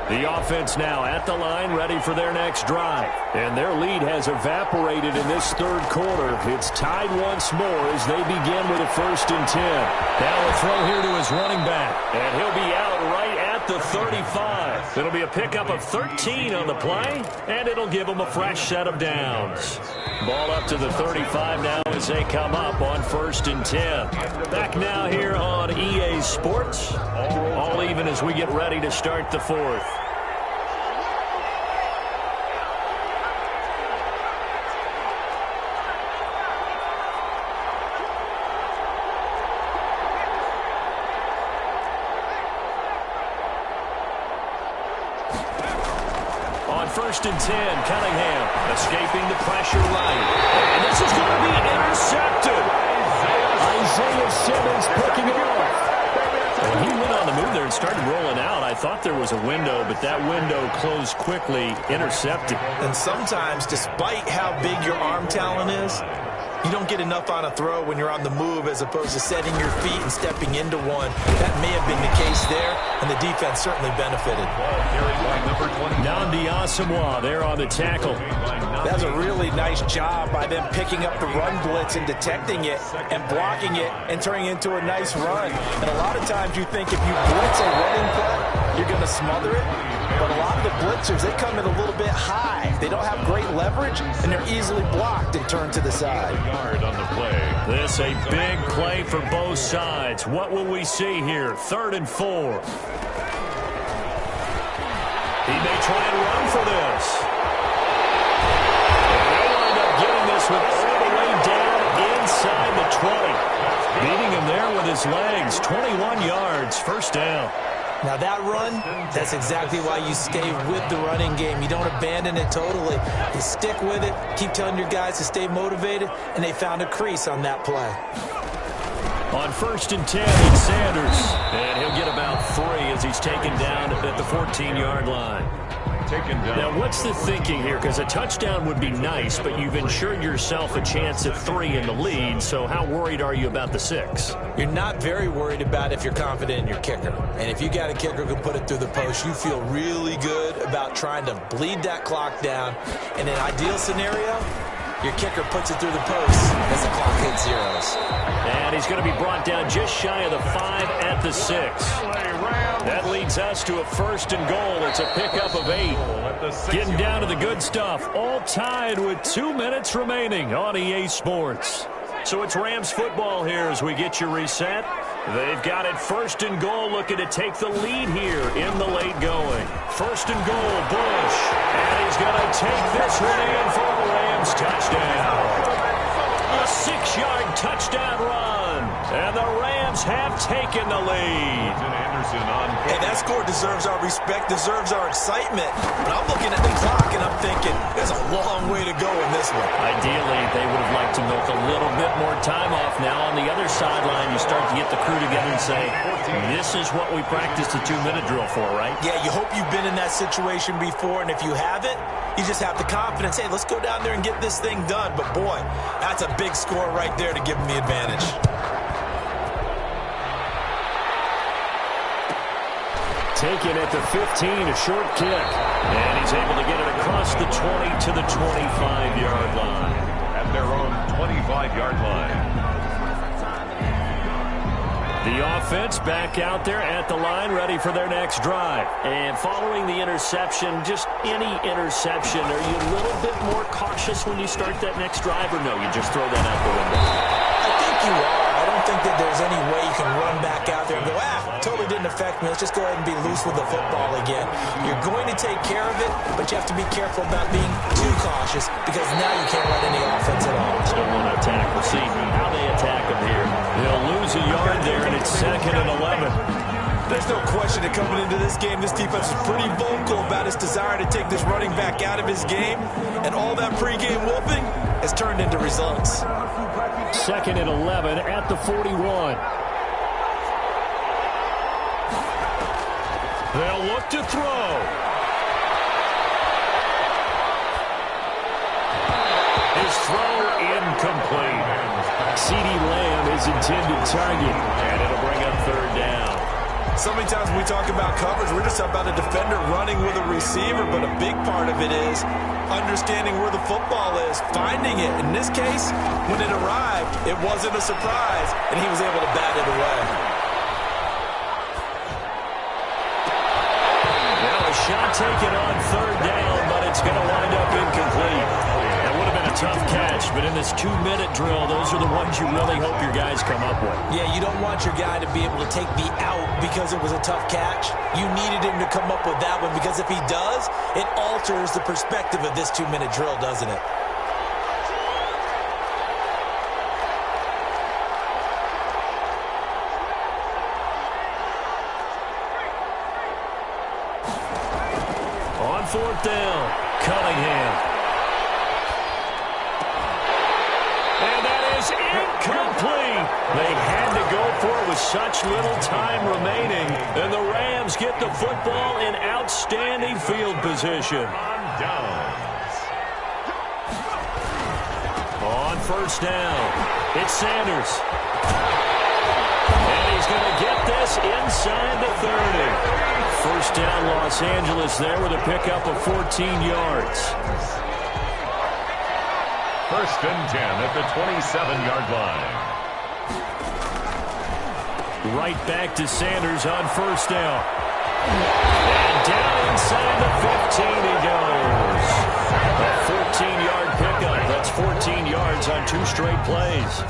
The offense now at the line, ready for their next drive. And their lead has evaporated in this third quarter. It's tied once more as they begin with a 1st and 10. Now a throw here to his running back. And he'll be out right at the 35. It'll be a pickup of 13 on the play, and it'll give them a fresh set of downs. Ball up to the 35 now as they come up on 1st and 10. Back now here on EA Sports. All even as we get ready to start the 4th. On 1st and 10, Cunningham escaping the pressure right. And this is going to be intercepted. Isaiah Simmons picking it off. And he went on the move there and started rolling out. I thought there was a window, but that window closed quickly, intercepted. And sometimes, despite how big your arm talent is, you don't get enough on a throw when you're on the move as opposed to setting your feet and stepping into one. That may have been the case there, and the defense certainly benefited. Nnamdi Asomugha there on the tackle. That's a really nice job by them picking up the run blitz and detecting it and blocking it and turning it into a nice run. And a lot of times you think if you blitz a running play, you're going to smother it. But a lot of the blitzers, they come in a little bit high. They don't have great leverage, and they're easily blocked and turned to the side. Yard on the play. This a big play for both sides. What will we see here? 3rd and 4. He may try and run for this. And they wind up getting this one all the way down inside the 20. Beating him there with his legs. 21 yards, 1st down. Now that run, that's exactly why you stay with the running game. You don't abandon it totally. You stick with it, keep telling your guys to stay motivated, and they found a crease on that play. On 1st and 10, it's Sanders. And he'll get about 3 as he's taken down at the 14-yard line. Taken down. Now, what's the thinking here? Because a touchdown would be nice, but you've ensured yourself a chance at 3 in the lead, so how worried are you about the 6? You're not very worried about if you're confident in your kicker. And if you got a kicker who can put it through the post, you feel really good about trying to bleed that clock down. In an ideal scenario, your kicker puts it through the post as the clock hits zeros. And he's going to be brought down just shy of the 5 at the 6. That leads us to a 1st and goal. It's a pickup of 8. Getting down to the good stuff. All tied with 2 minutes remaining on EA Sports. So it's Rams football here as we get you reset. They've got it 1st and goal, looking to take the lead here in the late going. 1st and goal, Bush. And he's going to take this one in for a Rams touchdown. A 6-yard touchdown run. And the Rams Raiders have taken the lead. Anderson on. Hey, that score deserves our respect, deserves our excitement. But I'm looking at the clock and I'm thinking, there's a long way to go in this one. Ideally, they would have liked to milk a little bit more time off. Now on the other sideline, you start to get the crew together and say, this is what we practiced the 2-minute drill for, right? Yeah, you hope you've been in that situation before, and if you haven't, you just have the confidence, hey, let's go down there and get this thing done. But boy, that's a big score right there to give them the advantage. Taken at the 15, a short kick. And he's able to get it across the 20 to the 25-yard line. At their own 25-yard line. The offense back out there at the line, ready for their next drive. And following the interception, just any interception, are you a little bit more cautious when you start that next drive, or no, you just throw that out the window? I think you are. I don't think that there's any way you can run back out there and go, totally didn't affect me. Let's just go ahead and be loose with the football again. You're going to take care of it, but you have to be careful about being too cautious because now you can't let any offense at all. Still want to attack. We'll see how they attack him here. They'll lose a yard there, and it's 2nd and 11. There's no question that coming into this game, this defense is pretty vocal about its desire to take this running back out of his game, and all that pregame whooping has turned into results. 2nd and 11 at the 41. They'll look to throw. His throw incomplete. CeeDee Lamb is intended target. And it'll bring up 3rd down. So many times when we talk about coverage, we're just about a defender running with a receiver, but a big part of it is understanding where the football is, finding it. In this case, when it arrived, it wasn't a surprise, and he was able to bat it away. Now a shot taken on 3rd down, but it's going to wind up incomplete. That would have been a tough catch, but in this 2-minute drill, those are the ones you really hope your guys come up with. Yeah, you don't want your guy to be able to take the out because it was a tough catch. You needed him to come up with that one because if he does, it alters the perspective of this 2-minute drill, doesn't it? On 4th down, Cunningham. Incomplete. They had to go for it with such little time remaining. And the Rams get the football in outstanding field position. On 1st down, it's Sanders. And he's going to get this inside the 30. 1st down, Los Angeles there with a pickup of 14 yards. 1st and 10 at the 27-yard line. Right back to Sanders on 1st down. And down inside the 15 he goes. A 14-yard pickup. That's 14 yards on 2 straight plays.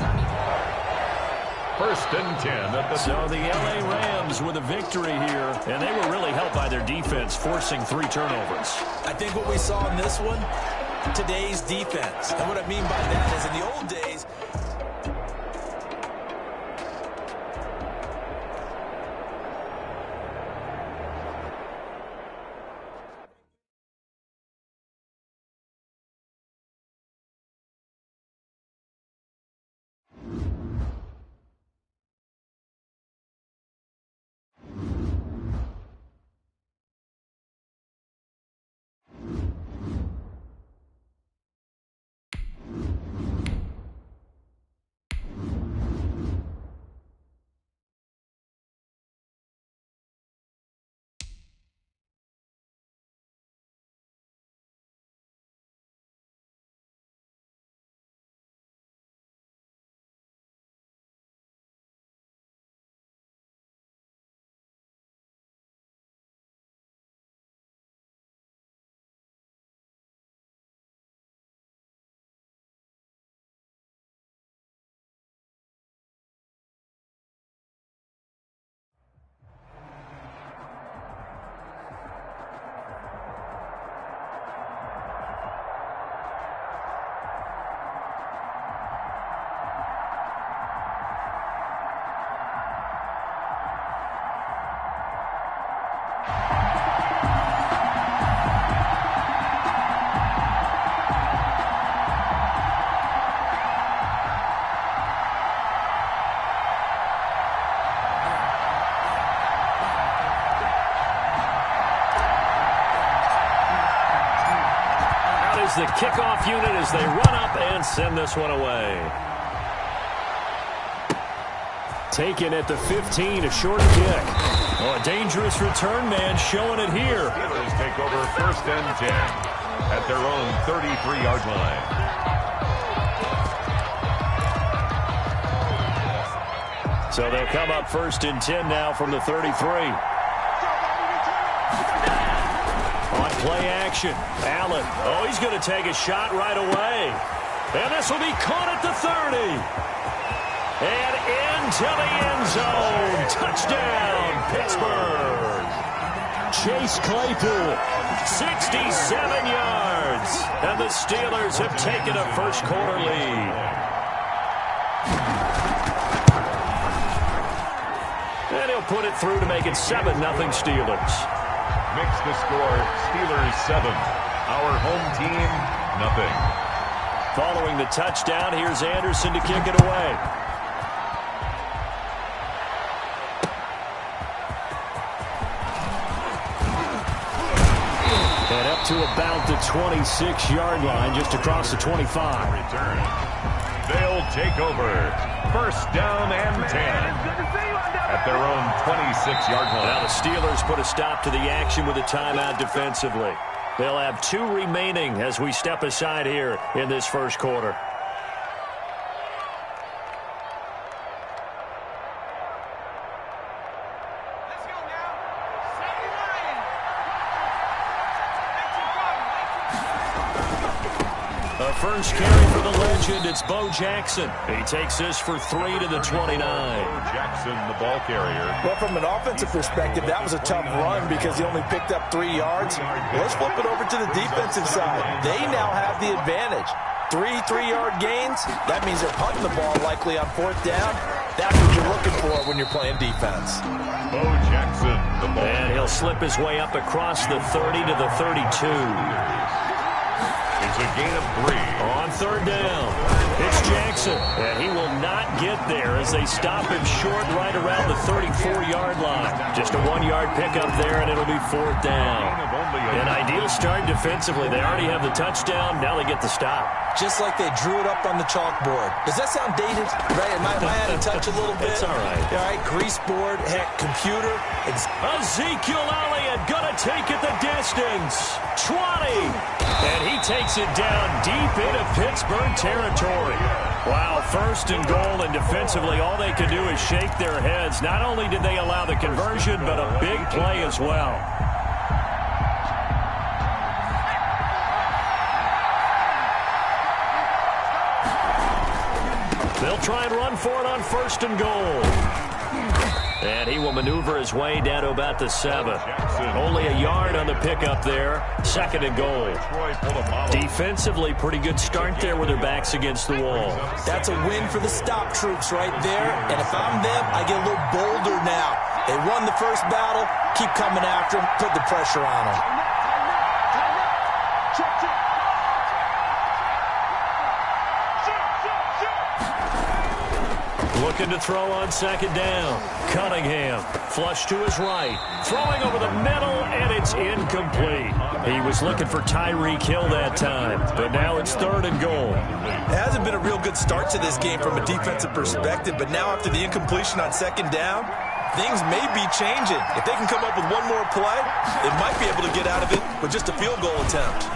1st and 10 at the... So the L.A. Rams with a victory here, and they were really helped by their defense, forcing 3 turnovers. I think what we saw in this one, today's defense. And what I mean by that is in the old days, is the kickoff unit as they run up and send this one away. Taken at the 15, a short kick. Oh, a dangerous return man showing it here. Steelers take over 1st and 10 at their own 33-yard line. So they'll come up 1st and 10 now from the 33. On play action, Allen. Oh, he's going to take a shot right away. And this will be caught at the 30. And into the end zone. Touchdown, Pittsburgh. Chase Claypool, 67 yards. And the Steelers have taken a first-quarter lead. And he'll put it through to make it 7-0 Steelers. Makes the score Steelers 7. Our home team, nothing. Following the touchdown, here's Anderson to kick it away. And up to about the 26-yard line, just across the 25. Return. They'll take over. 1st down and 10 at their own 26-yard line. Now the Steelers put a stop to the action with a timeout defensively. They'll have 2 remaining as we step aside here in this first quarter. First carry for the legend, it's Bo Jackson. He takes this for 3 to the 29. Jackson, the ball carrier. Well, from an offensive perspective, that was a tough run because he only picked up 3 yards. Let's flip it over to the defensive side. They now have the advantage. 3 3-yard gains. That means they're punting the ball likely on 4th down. That's what you're looking for when you're playing defense. Bo Jackson, the ball. And he'll slip his way up across the 30 to the 32. It's a gain of 3. On 3rd down, it's Jackson. And he will not get there as they stop him short right around the 34-yard line. Just a 1-yard pickup there, and it'll be 4th down. An ideal start defensively. They already have the touchdown. Now they get the stop. Just like they drew it up on the chalkboard. Does that sound dated? Right? Am I out of touch a little bit? It's all right. All right, grease board, heck, computer. Ezekiel Elliott gonna take it the distance. 20. And he takes it down deep into Pittsburgh territory. Wow, 1st and goal, and defensively all they could do is shake their heads. Not only did they allow the conversion, but a big play as well. They'll try and run for it on 1st and goal. And he will maneuver his way down to about the 7. Only a yard on the pickup there. 2nd and goal. Defensively, pretty good start there with their backs against the wall. That's a win for the stop troops right there. And if I'm them, I get a little bolder now. They won the first battle. Keep coming after them. Put the pressure on them. Looking to throw on 2nd down. Cunningham, flush to his right. Throwing over the middle, and it's incomplete. He was looking for Tyreek Hill that time, but now it's 3rd and goal. It hasn't been a real good start to this game from a defensive perspective, but now after the incompletion on 2nd down, things may be changing. If they can come up with one more play, they might be able to get out of it with just a field goal attempt.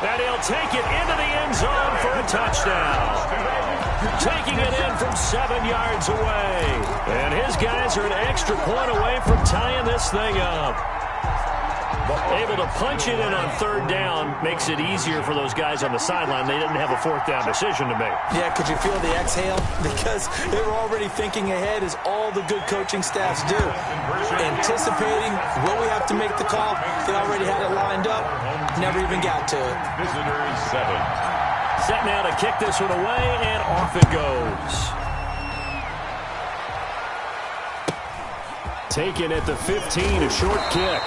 And he'll take it into the end zone for a touchdown. Taking it in from 7 yards away. And his guys are an extra point away from tying this thing up. Able to punch it in on 3rd down makes it easier for those guys on the sideline. They didn't have a 4th down decision to make. Yeah, could you feel the exhale? Because they were already thinking ahead, as all the good coaching staffs do. Anticipating, will we have to make the call? They already had it lined up. Never even got to it. Visitors 7. Set now to kick this one away, and off it goes. Taken at the 15, a short kick.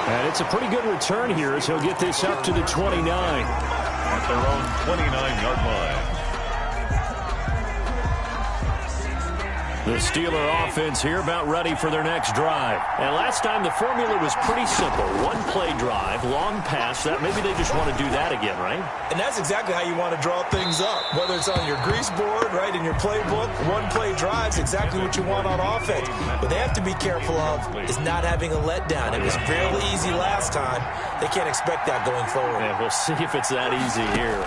And it's a pretty good return here as he'll get this up to the 29. At their own 29-yard line. The Steeler offense here about ready for their next drive. And last time the formula was pretty simple. One-play drive, long pass. That maybe they just want to do that again, right? And that's exactly how you want to draw things up. Whether it's on your grease board, right, in your playbook, one-play drive's exactly what you want on offense. What they have to be careful of is not having a letdown. It was fairly easy last time. They can't expect that going forward. And we'll see if it's that easy here.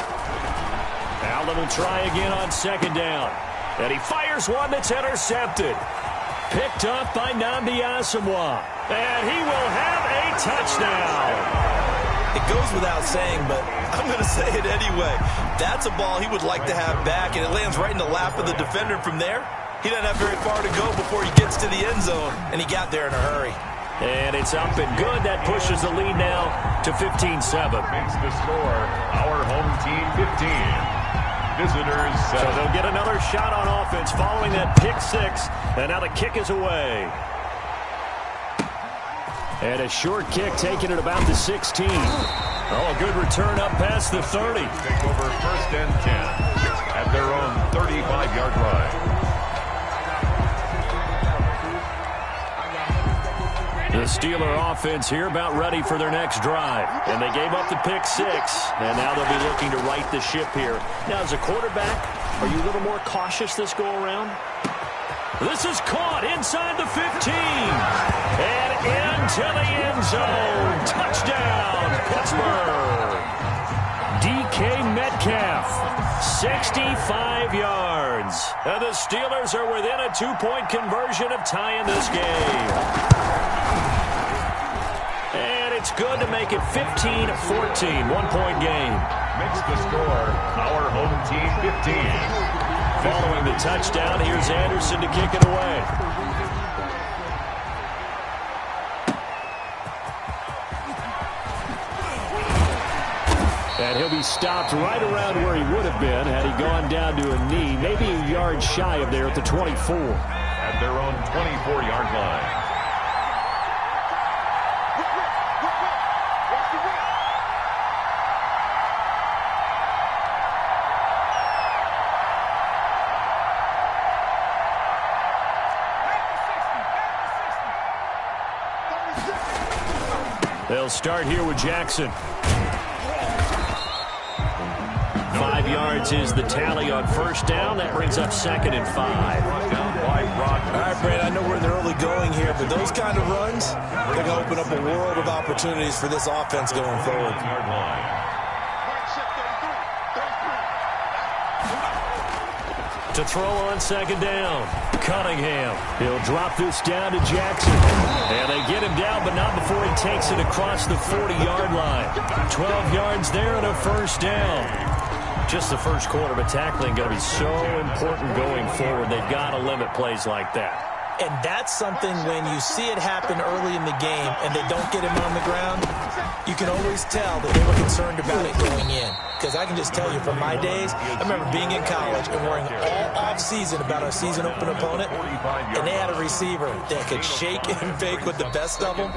Allen will try again on second down. And he fires one that's intercepted. Picked up by Nnamdi Asomugha. And he will have a touchdown. It goes without saying, but I'm going to say it anyway. That's a ball he would like to have back, and it lands right in the lap of the defender from there. He doesn't have very far to go before he gets to the end zone, and he got there in a hurry. And it's up and good. That pushes the lead now to 15-7. Makes the score our home team 15. Visitors 7. So they'll get another shot on offense following that pick six. And now the kick is away. And a short kick taken at about the 16. Oh, a good return up past the 30. Take over first and 10 at their own 35-yard line. The Steeler offense here about ready for their next drive. And they gave up the pick six. And now they'll be looking to right the ship here. Now, as a quarterback, are you a little more cautious this go-around? This is caught inside the 15. And into the end zone. Touchdown, Pittsburgh. DK Metcalf, 65 yards. And the Steelers are within a two-point conversion of tying this game. And it's good to make it 15-14, one-point game. Makes the score our home team 15. Following the touchdown, here's Anderson to kick it away. And he'll be stopped right around where he would have been had he gone down to a knee, maybe a yard shy of there at the 24. At their own 24-yard line. They'll start here with Jackson. 5 yards is the tally on first down. That brings up 2nd and 5. All right, Brad, I know we're in the early going here, but those kind of runs, they're going to open up a world of opportunities for this offense going forward. To throw on second down, Cunningham. He'll drop this down to Jackson. And they get him down, but not before he takes it across the 40-yard line. 12 yards there and a first down. Just the first quarter, but tackling going to be so important going forward. They've got to limit plays like that. And that's something when you see it happen early in the game and they don't get him on the ground, you can always tell that they were concerned about it going in. Because I can just tell you from my days, I remember being in college and worrying all off-season about our season open opponent, and they had a receiver that could shake and bake with the best of them.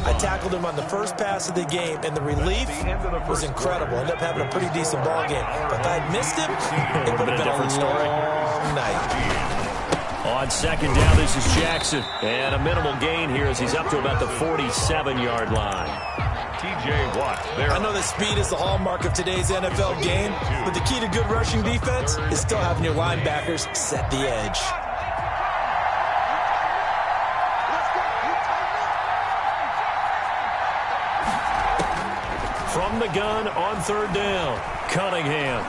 I tackled him on the first pass of the game, and the relief was incredible. Ended up having a pretty decent ball game. But if I'd missed him, it would have been a long night. On second down, this is Jackson. And a minimal gain here as he's up to about the 47-yard line. TJ Watt there. I know that speed is the hallmark of today's NFL game, but the key to good rushing defense is still having your linebackers set the edge. From the gun on third down, Cunningham.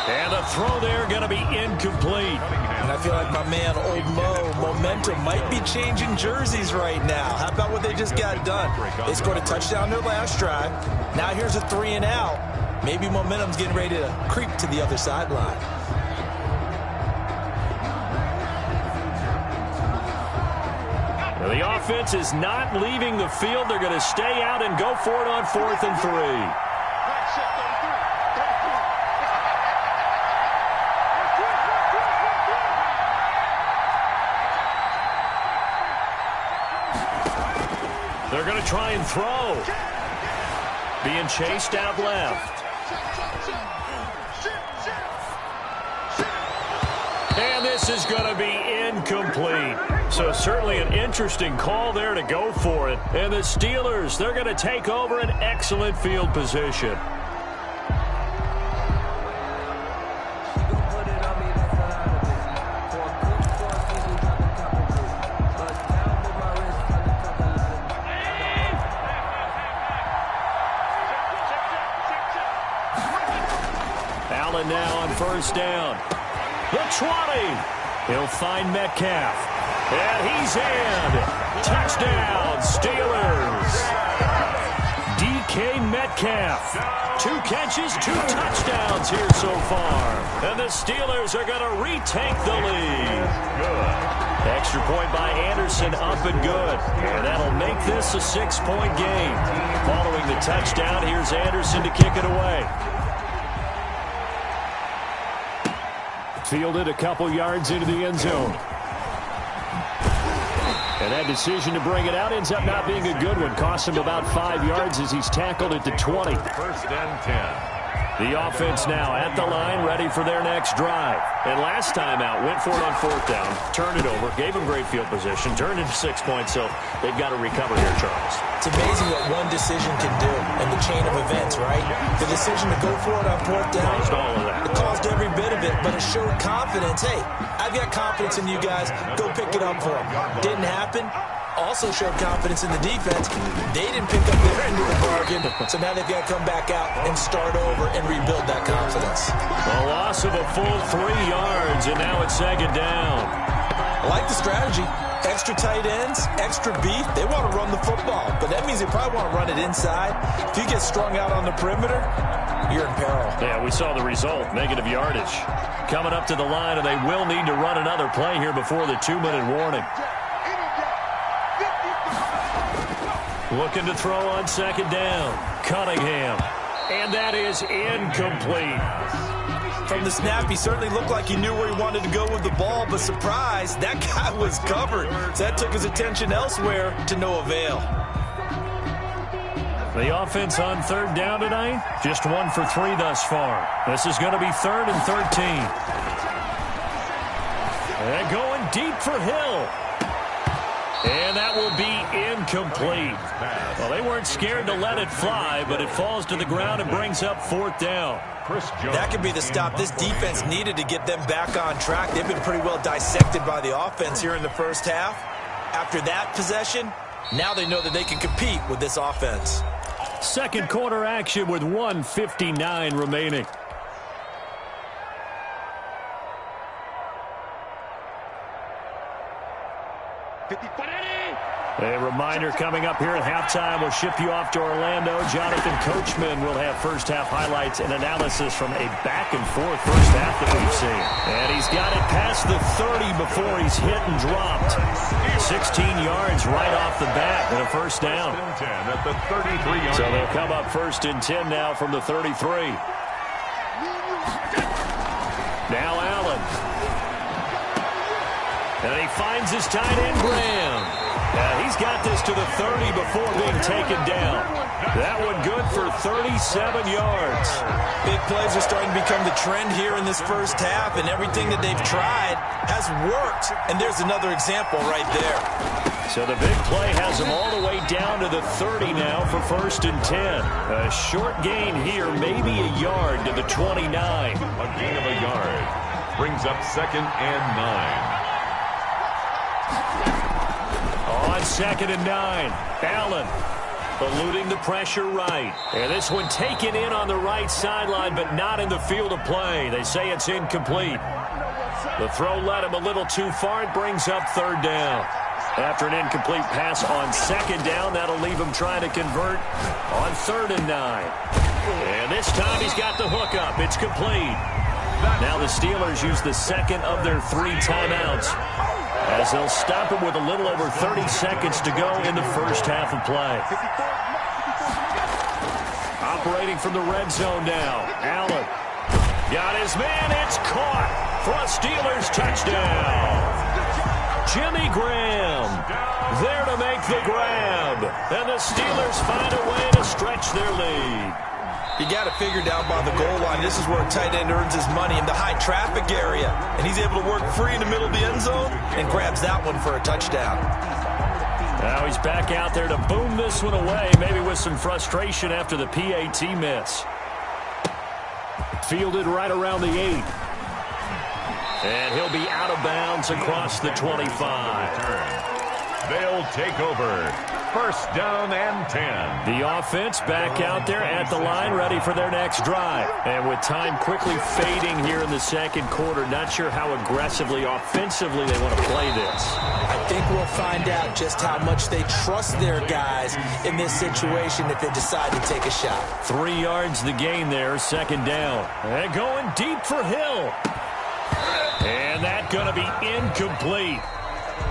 And the throw there going to be incomplete. And I feel like my man, Old Mo, momentum might be changing jerseys right now. How about what they just got done? They scored a touchdown their last drive. Now here's a 3 and out. Maybe momentum's getting ready to creep to the other sideline. The offense is not leaving the field. They're going to stay out and go for it on 4th and 3. They're going to try and throw. Being chased out left. And this is going to be incomplete. So certainly an interesting call there to go for it. And the Steelers, they're going to take over an excellent field position. Allen now on first down. The 20. He'll find Metcalf. And he's in. Touchdown, Steelers. DK Metcalf. 2 catches, 2 touchdowns here so far. And the Steelers are going to retake the lead. Good. Extra point by Anderson, up and good. And that'll make this a 6-point game. Following the touchdown, here's Anderson to kick it away. Fielded a couple yards into the end zone. And that decision to bring it out ends up not being a good one. Cost him about 5 yards as he's tackled at the 20. First and 10. The offense now at the line, ready for their next drive. And last time out, went for it on fourth down, turned it over, gave them great field position, turned into 6 points, so they've got to recover here, Charles. It's amazing what one decision can do in the chain of events, right? The decision to go for it on fourth down. Caused all of that. It caused every bit of it, but it showed confidence. Hey, I've got confidence in you guys. Go pick it up for them. Didn't happen. Also showed confidence in the defense. They didn't pick up their end of the bargain, so now they've got to come back out and start over and rebuild that confidence. A loss of a full 3 yards, and now it's second down. I like the strategy. Extra tight ends, extra beef. They want to run the football, but that means they probably want to run it inside. If you get strung out on the perimeter, you're in peril. Yeah, we saw the result, negative yardage. Coming up to the line, and they will need to run another play here before the 2-minute warning. Looking to throw on second down. Cunningham. And that is incomplete. From the snap, he certainly looked like he knew where he wanted to go with the ball, but surprise, that guy was covered. So that took his attention elsewhere to no avail. The offense on third down tonight, just 1 for 3 thus far. This is going to be 3rd and 13. And going deep for Hill. And that will be incomplete. Well, they weren't scared to let it fly, but it falls to the ground and brings up 4th down. That could be the stop this defense needed to get them back on track. They've been pretty well dissected by the offense here in the first half. After that possession, now they know that they can compete with this offense. Second quarter action with 1:59 remaining. A reminder coming up here at halftime. We'll ship you off to Orlando. Jonathan Coachman will have first-half highlights and analysis from a back-and-forth first half that we've seen. And he's got it past the 30 before he's hit and dropped. 16 yards right off the bat and a first down. At the 33-yard. So they'll come up 1st and 10 now from the 33. Now Allen. And he finds his tight end, Graham. He's got this to the 30 before being taken down. That one good for 37 yards. Big plays are starting to become the trend here in this first half, and everything that they've tried has worked. And there's another example right there. So the big play has them all the way down to the 30 now for 1st and 10. A short gain here, maybe a yard to the 29. A gain of a yard brings up 2nd and 9. On 2nd and 9, Allen eluding the pressure right. And this one taken in on the right sideline, but not in the field of play. They say it's incomplete. The throw led him a little too far. It brings up 3rd down. After an incomplete pass on 2nd down, that'll leave him trying to convert on 3rd and 9. And this time he's got the hook up. It's complete. Now the Steelers use the 2nd of their 3 timeouts, as they'll stop it with a little over 30 seconds to go in the first half of play. Operating from the red zone now. Allen got his man. It's caught for a Steelers touchdown. Jimmy Graham there to make the grab. And the Steelers find a way to stretch their lead. You got to figure down by the goal line. This is where a tight end earns his money, in the high traffic area. And he's able to work free in the middle of the end zone and grabs that one for a touchdown. Now he's back out there to boom this one away, maybe with some frustration after the PAT miss. Fielded right around the 8. And he'll be out of bounds across the 25. They'll take over. First down and 10. The offense back out there at the line, ready for their next drive. And with time quickly fading here in the second quarter, not sure how aggressively, offensively they want to play this. I think we'll find out just how much they trust their guys in this situation if they decide to take a shot. 3 yards the gain there, second down. And going deep for Hill. And that's going to be incomplete.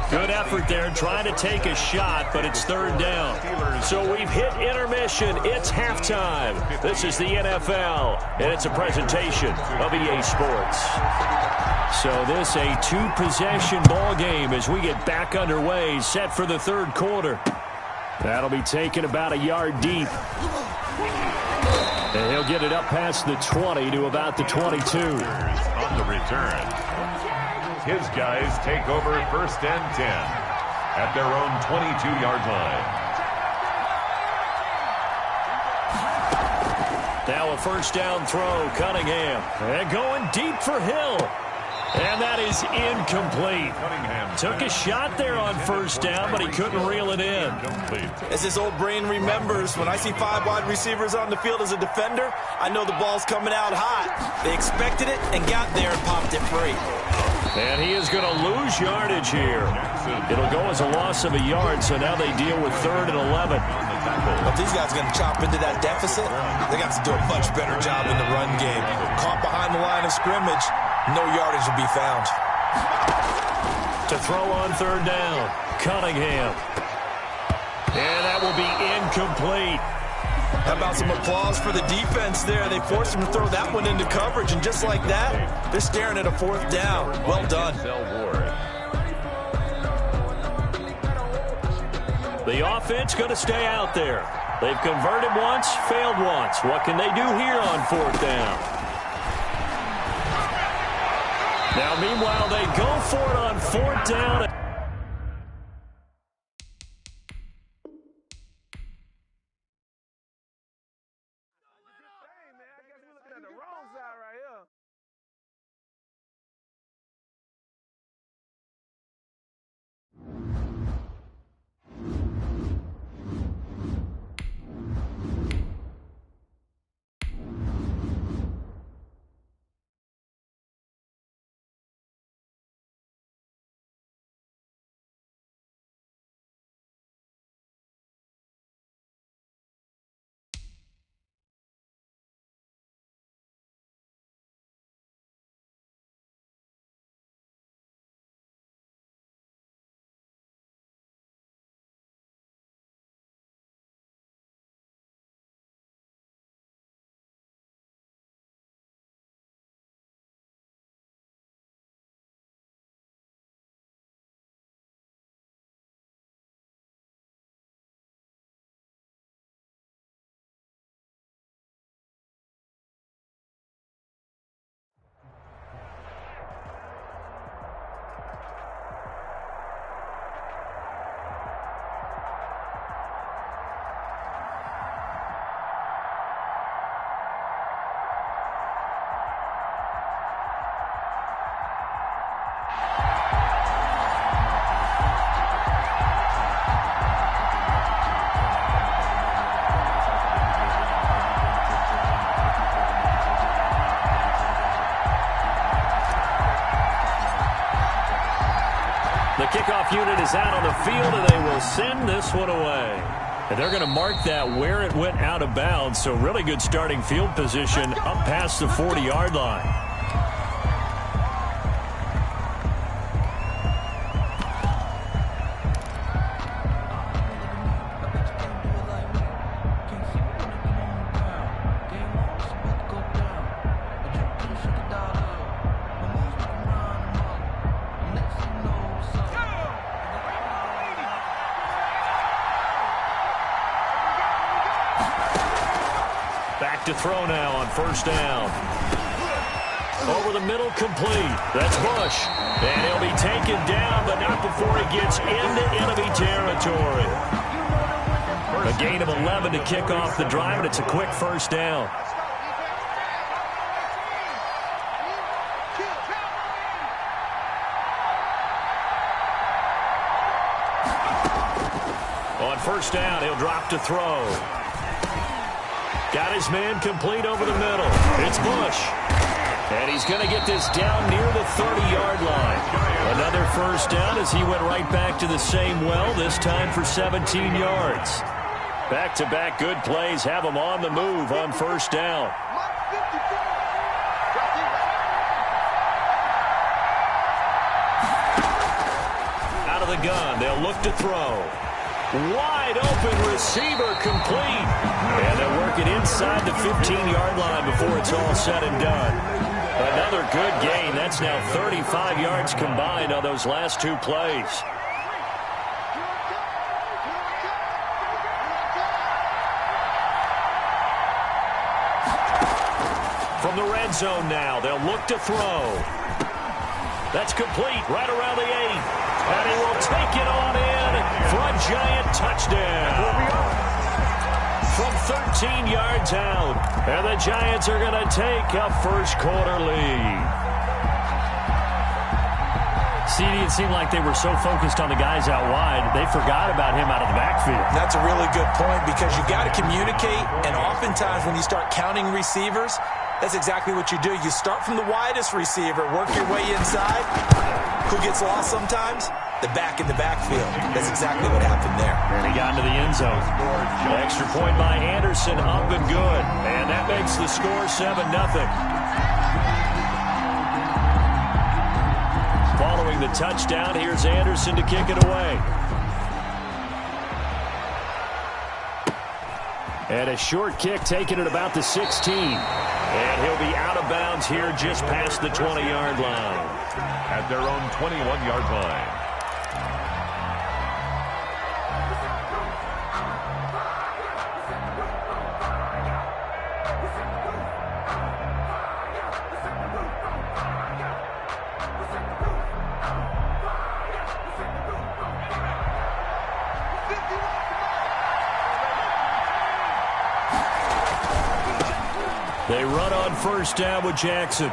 Good effort there trying to take a shot, but it's third down. So we've hit intermission. It's halftime. This is the NFL, and it's a presentation of EA Sports. So this a 2-possession ball game as we get back underway, set for the third quarter. That'll be taken about a yard deep. And he'll get it up past the 20 to about the 22. On the return. His guys take over first and 10 at their own 22-yard line. Now a first down throw, Cunningham. And going deep for Hill. And that is incomplete. Took a shot there on first down, but he couldn't reel it in. As his old brain remembers, when I see 5 wide receivers on the field as a defender, I know the ball's coming out hot. They expected it and got there and popped it free. And he is going to lose yardage here. It'll go as a loss of a yard, so now they deal with 3rd and 11. If these guys are going to chop into that deficit, they got to do a much better job in the run game. Caught behind the line of scrimmage, no yardage will be found. To throw on third down, Cunningham. And that will be incomplete. How about some applause for the defense there? They forced him to throw that one into coverage, and just like that, they're staring at a 4th down. Well done. The offense going to stay out there. They've converted once, failed once. What can they do here on 4th down? Now, meanwhile, they go for it on 4th down. The kickoff unit is out on the field, and they will send this one away. And they're going to mark that where it went out of bounds, so really good starting field position up past the 40-yard line. back to throw now on first down. Over the middle, complete. That's Bush. And he'll be taken down, but not before he gets into enemy territory. A gain of 11 to kick off the drive, and it's a quick first down. On first down, he'll drop to throw. Got his man complete over the middle. It's Bush. And he's going to get this down near the 30-yard line. Another first down as he went right back to the same well, this time for 17 yards. Back-to-back good plays have him on the move on first down. Out of the gun, they'll look to throw. Wide open receiver complete. And they'll work it inside the 15-yard line before it's all said and done. Another good gain. That's now 35 yards combined on those last two plays. From the red zone now, they'll look to throw. That's complete right around the 8. And he will take it on in for a giant touchdown. From 13 yards out. And the Giants are going to take a first quarter lead. CD, it seemed like they were so focused on the guys out wide, they forgot about him out of the backfield. That's a really good point because you got to communicate, and oftentimes when you start counting receivers, that's exactly what you do. You start from the widest receiver, work your way inside. Who gets lost sometimes? The back in the backfield. That's exactly what happened there. And he got into the end zone. Extra point by Anderson, up and good. And that makes the score 7-0. Following the touchdown, here's Anderson to kick it away. And a short kick taken at about the 16. And he'll be out of bounds here just past the 20-yard line. At their own 21-yard line. They run on first down with Jackson.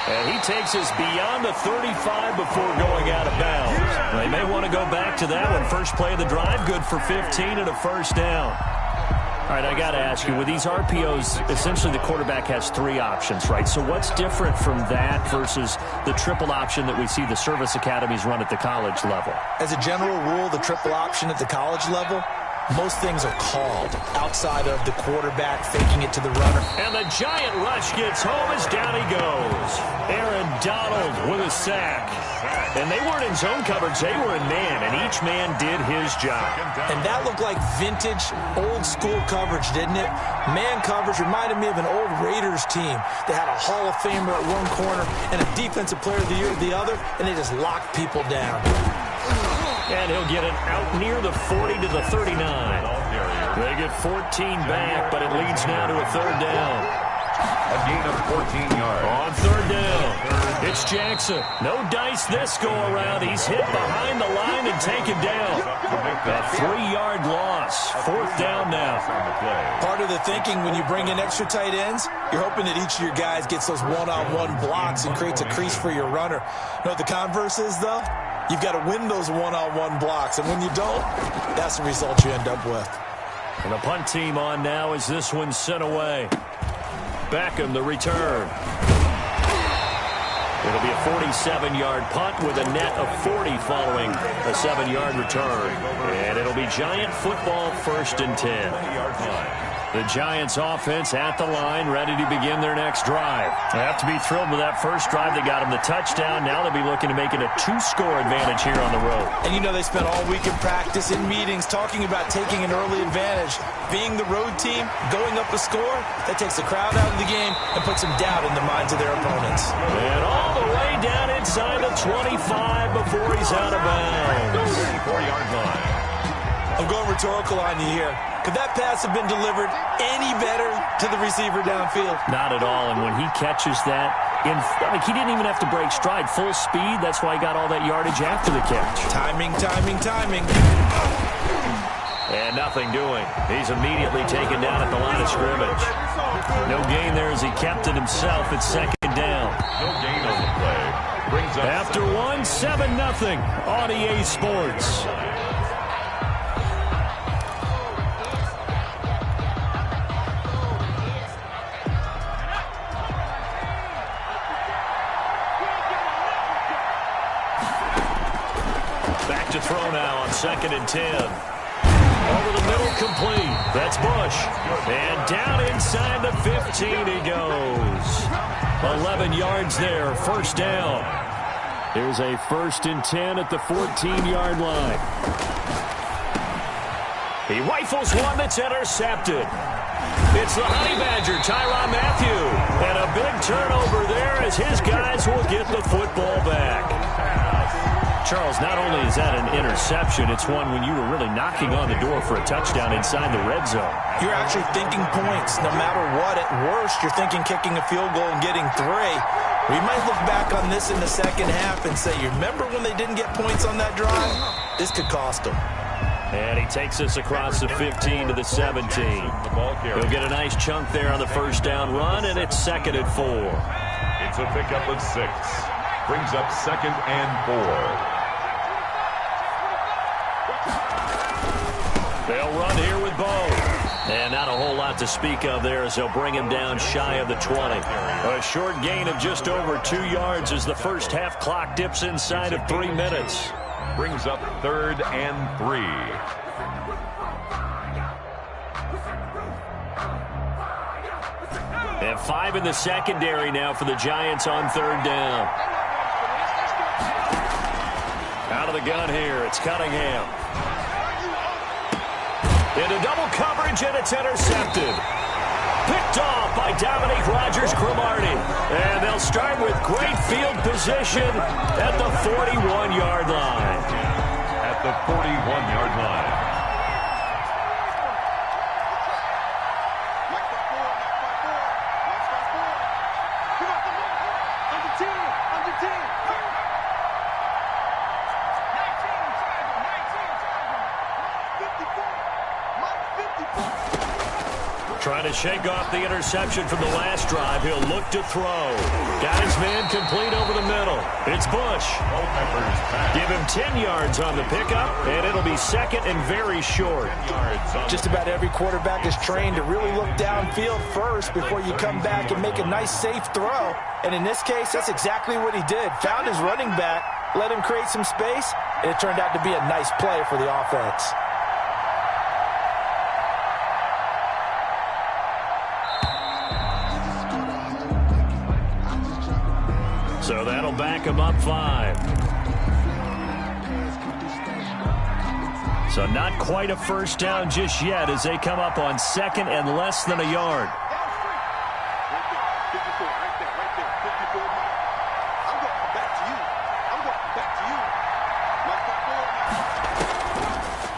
And he takes us beyond the 35 before going out of bounds. They may want to go back to that one. First play of the drive, good for 15 and a first down. All right, I got to ask you, with these RPOs, essentially the quarterback has 3 options, right? So what's different from that versus the triple option that we see the service academies run at the college level? As a general rule, the triple option at the college level, most things are called outside of the quarterback faking it to the runner. And the giant rush gets home as down he goes. Aaron Donald with a sack. And they weren't in zone coverage, they were in man, and each man did his job. And that looked like vintage, old-school coverage, didn't it? Man coverage reminded me of an old Raiders team that had a Hall of Famer at one corner and a Defensive Player of the Year at the other, and they just locked people down. And he'll get it out near the 40 to the 39. They get 14 back, but it leads now to a third down. A gain of 14 yards. On third down, it's Jackson. No dice this go-around. He's hit behind the line and taken down. A 3-yard loss. Fourth down now. Part of the thinking when you bring in extra tight ends, you're hoping that each of your guys gets those one-on-one blocks and creates a crease for your runner. You know what the converse is, though? You've got to win those one-on-one blocks, and when you don't, that's the result you end up with. And the punt team on now as this one's sent away. Beckham, the return. It'll be a 47-yard punt with a net of 40 following a 7-yard return. And it'll be Giant football, 1st and 10. The Giants offense at the line, ready to begin their next drive. They have to be thrilled with that first drive that got them the touchdown. Now they'll be looking to make it a 2-score advantage here on the road. And you know they spent all week in practice, in meetings, talking about taking an early advantage. Being the road team, going up a score, that takes the crowd out of the game and puts some doubt in the minds of their opponents. And all the way down inside the 25 before he's out of bounds. 34-yard line. I'm going rhetorical on you here. Could that pass have been delivered any better to the receiver downfield? Not at all, and when he catches that, he didn't even have to break stride. Full speed, that's why he got all that yardage after the catch. Timing, timing, timing. And nothing doing. He's immediately taken down at the line of scrimmage. No gain there as he kept it himself at second down. No gain on the play. Brings up after 7-0 on EA Sports. Back to throw now on 2nd and 10. Over the middle, complete. That's Bush. And down inside the 15 he goes. 11 yards there, first down. Here's a 1st and 10 at the 14-yard line. He rifles one that's intercepted. It's the Honey Badger, Tyrann Mathieu. And a big turnover there as his guys will get the football back. Charles, not only is that an interception, it's one when you were really knocking on the door for a touchdown inside the red zone. You're actually thinking points. No matter what, at worst, you're thinking kicking a field goal and getting 3. We might look back on this in the second half and say, you remember when they didn't get points on that drive? This could cost them. And he takes us across the 15 to the 17. He'll get a nice chunk there on the first down run, and it's 2nd and 4. It's a pickup of 6. Brings up 2nd and 4. They'll run here with Bo. And not a whole lot to speak of there as they'll bring him down shy of the 20. A short gain of just over 2 yards as the first half clock dips inside of 3 minutes. Brings up 3rd and 3. And 5 in the secondary now for the Giants on 3rd down. Out of the gun here, it's Cunningham. Into double coverage, and it's intercepted. Picked off by Dominique Rodgers-Cromartie. And they'll start with great field position at the 41-yard line. At the 41-yard line. Trying to shake off the interception from the last drive. He'll look to throw. Got his man complete over the middle. It's Bush. Give him 10 yards on the pickup, and it'll be 2nd and very short. Just about every quarterback is trained to really look downfield first before you come back and make a nice, safe throw. And in this case, that's exactly what he did. Found his running back, let him create some space, and it turned out to be a nice play for the offense. So that'll back him up 5. So not quite a first down just yet as they come up on 2nd and less than a yard.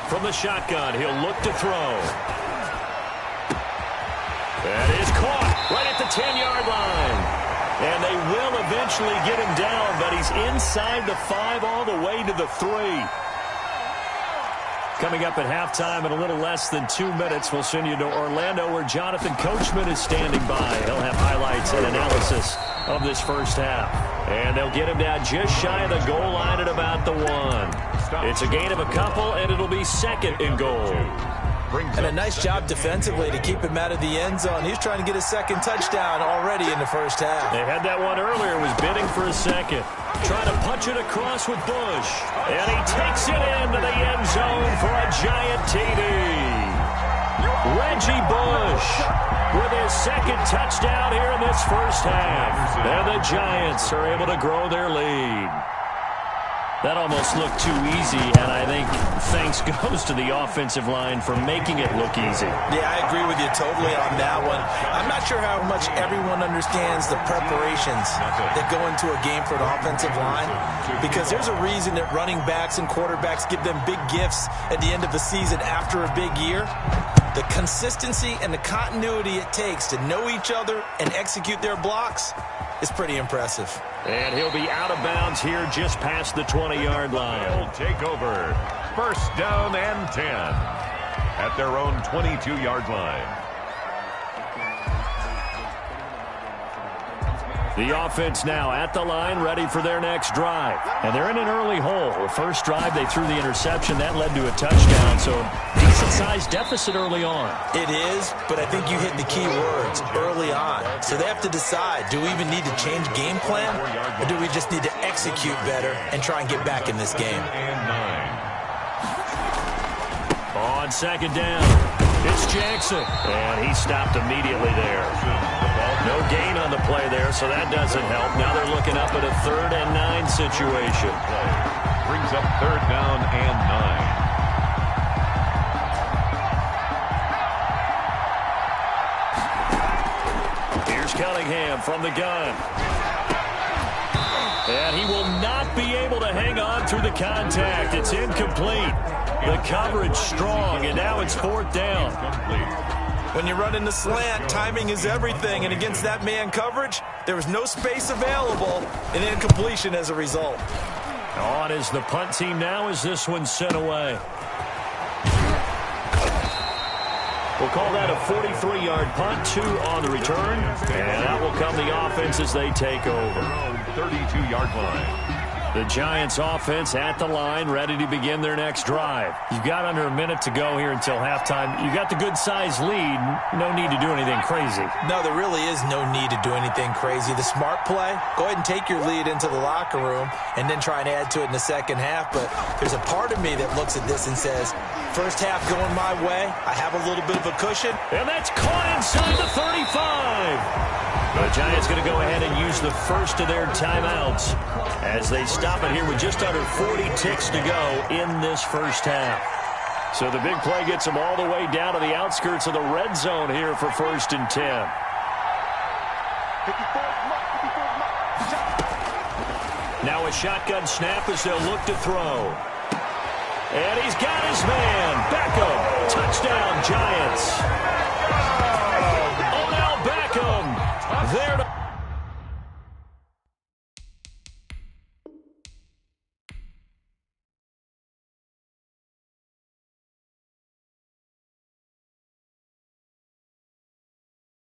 From the shotgun, he'll look to throw. That is caught right at the 10-yard line. And they will eventually get him down, but he's inside the 5 all the way to the 3. Coming up at halftime in a little less than 2 minutes, we'll send you to Orlando where Jonathan Coachman is standing by. He'll have highlights and analysis of this first half. And they'll get him down just shy of the goal line at about the 1. It's a gain of a couple, and it'll be 2nd and goal. And a nice job defensively to keep him out of the end zone. He's trying to get his 2nd touchdown already in the first half. They had that one earlier, was bidding for a 2nd. Trying to punch it across with Bush. And he takes it into the end zone for a giant TD. Reggie Bush with his 2nd touchdown here in this first half. And the Giants are able to grow their lead. That almost looked too easy, and I think thanks goes to the offensive line for making it look easy. Yeah, I agree with you totally on that one. I'm not not sure how much everyone understands the preparations that go into a game for an offensive line, because there's a reason that running backs and quarterbacks give them big gifts at the end of the season after a big year. The consistency and the continuity it takes to know each other and execute their blocks is pretty impressive. And he'll be out of bounds here just past the 20-yard line. They'll take over. First down and 10 at their own 22-yard line. The offense now at the line, ready for their next drive. And they're in an early hole. The first drive, they threw the interception. That led to a touchdown, so decent-sized deficit early on. It is, but I think you hit the key words, early on. So they have to decide, do we even need to change game plan, or do we just need to execute better and try and get back in this game? On second down, it's Jackson. And he stopped immediately there. No gain on the play there, so that doesn't help. Now they're looking up at a 3rd and 9 situation. Brings up 3rd down and 9. Here's Cunningham from the gun. And he will not be able to hang on through the contact. It's incomplete. The coverage strong, and now it's 4th down. When you run in the slant, timing is everything, and against that man coverage, there was no space available, and incompletion as a result. On is the punt team now as this one's sent away. We'll call that a 43-yard punt, 2 on the return, and that will come the offense as they take over. 32-yard line. The Giants offense at the line, ready to begin their next drive. You've got under a minute to go here until halftime. You've got the good-sized lead. No need to do anything crazy. No, there really is no need to do anything crazy. The smart play, go ahead and take your lead into the locker room and then try and add to it in the second half. But there's a part of me that looks at this and says, first half going my way, I have a little bit of a cushion. And that's caught inside the 35. The Giants going to go ahead and use the first of their timeouts as they stop it here with just under 40 ticks to go in this first half. So the big play gets them all the way down to the outskirts of the red zone here for 1st and 10. Now a shotgun snap as they'll look to throw. And he's got his man. Beckham. Touchdown, Giants. Odell Beckham. There to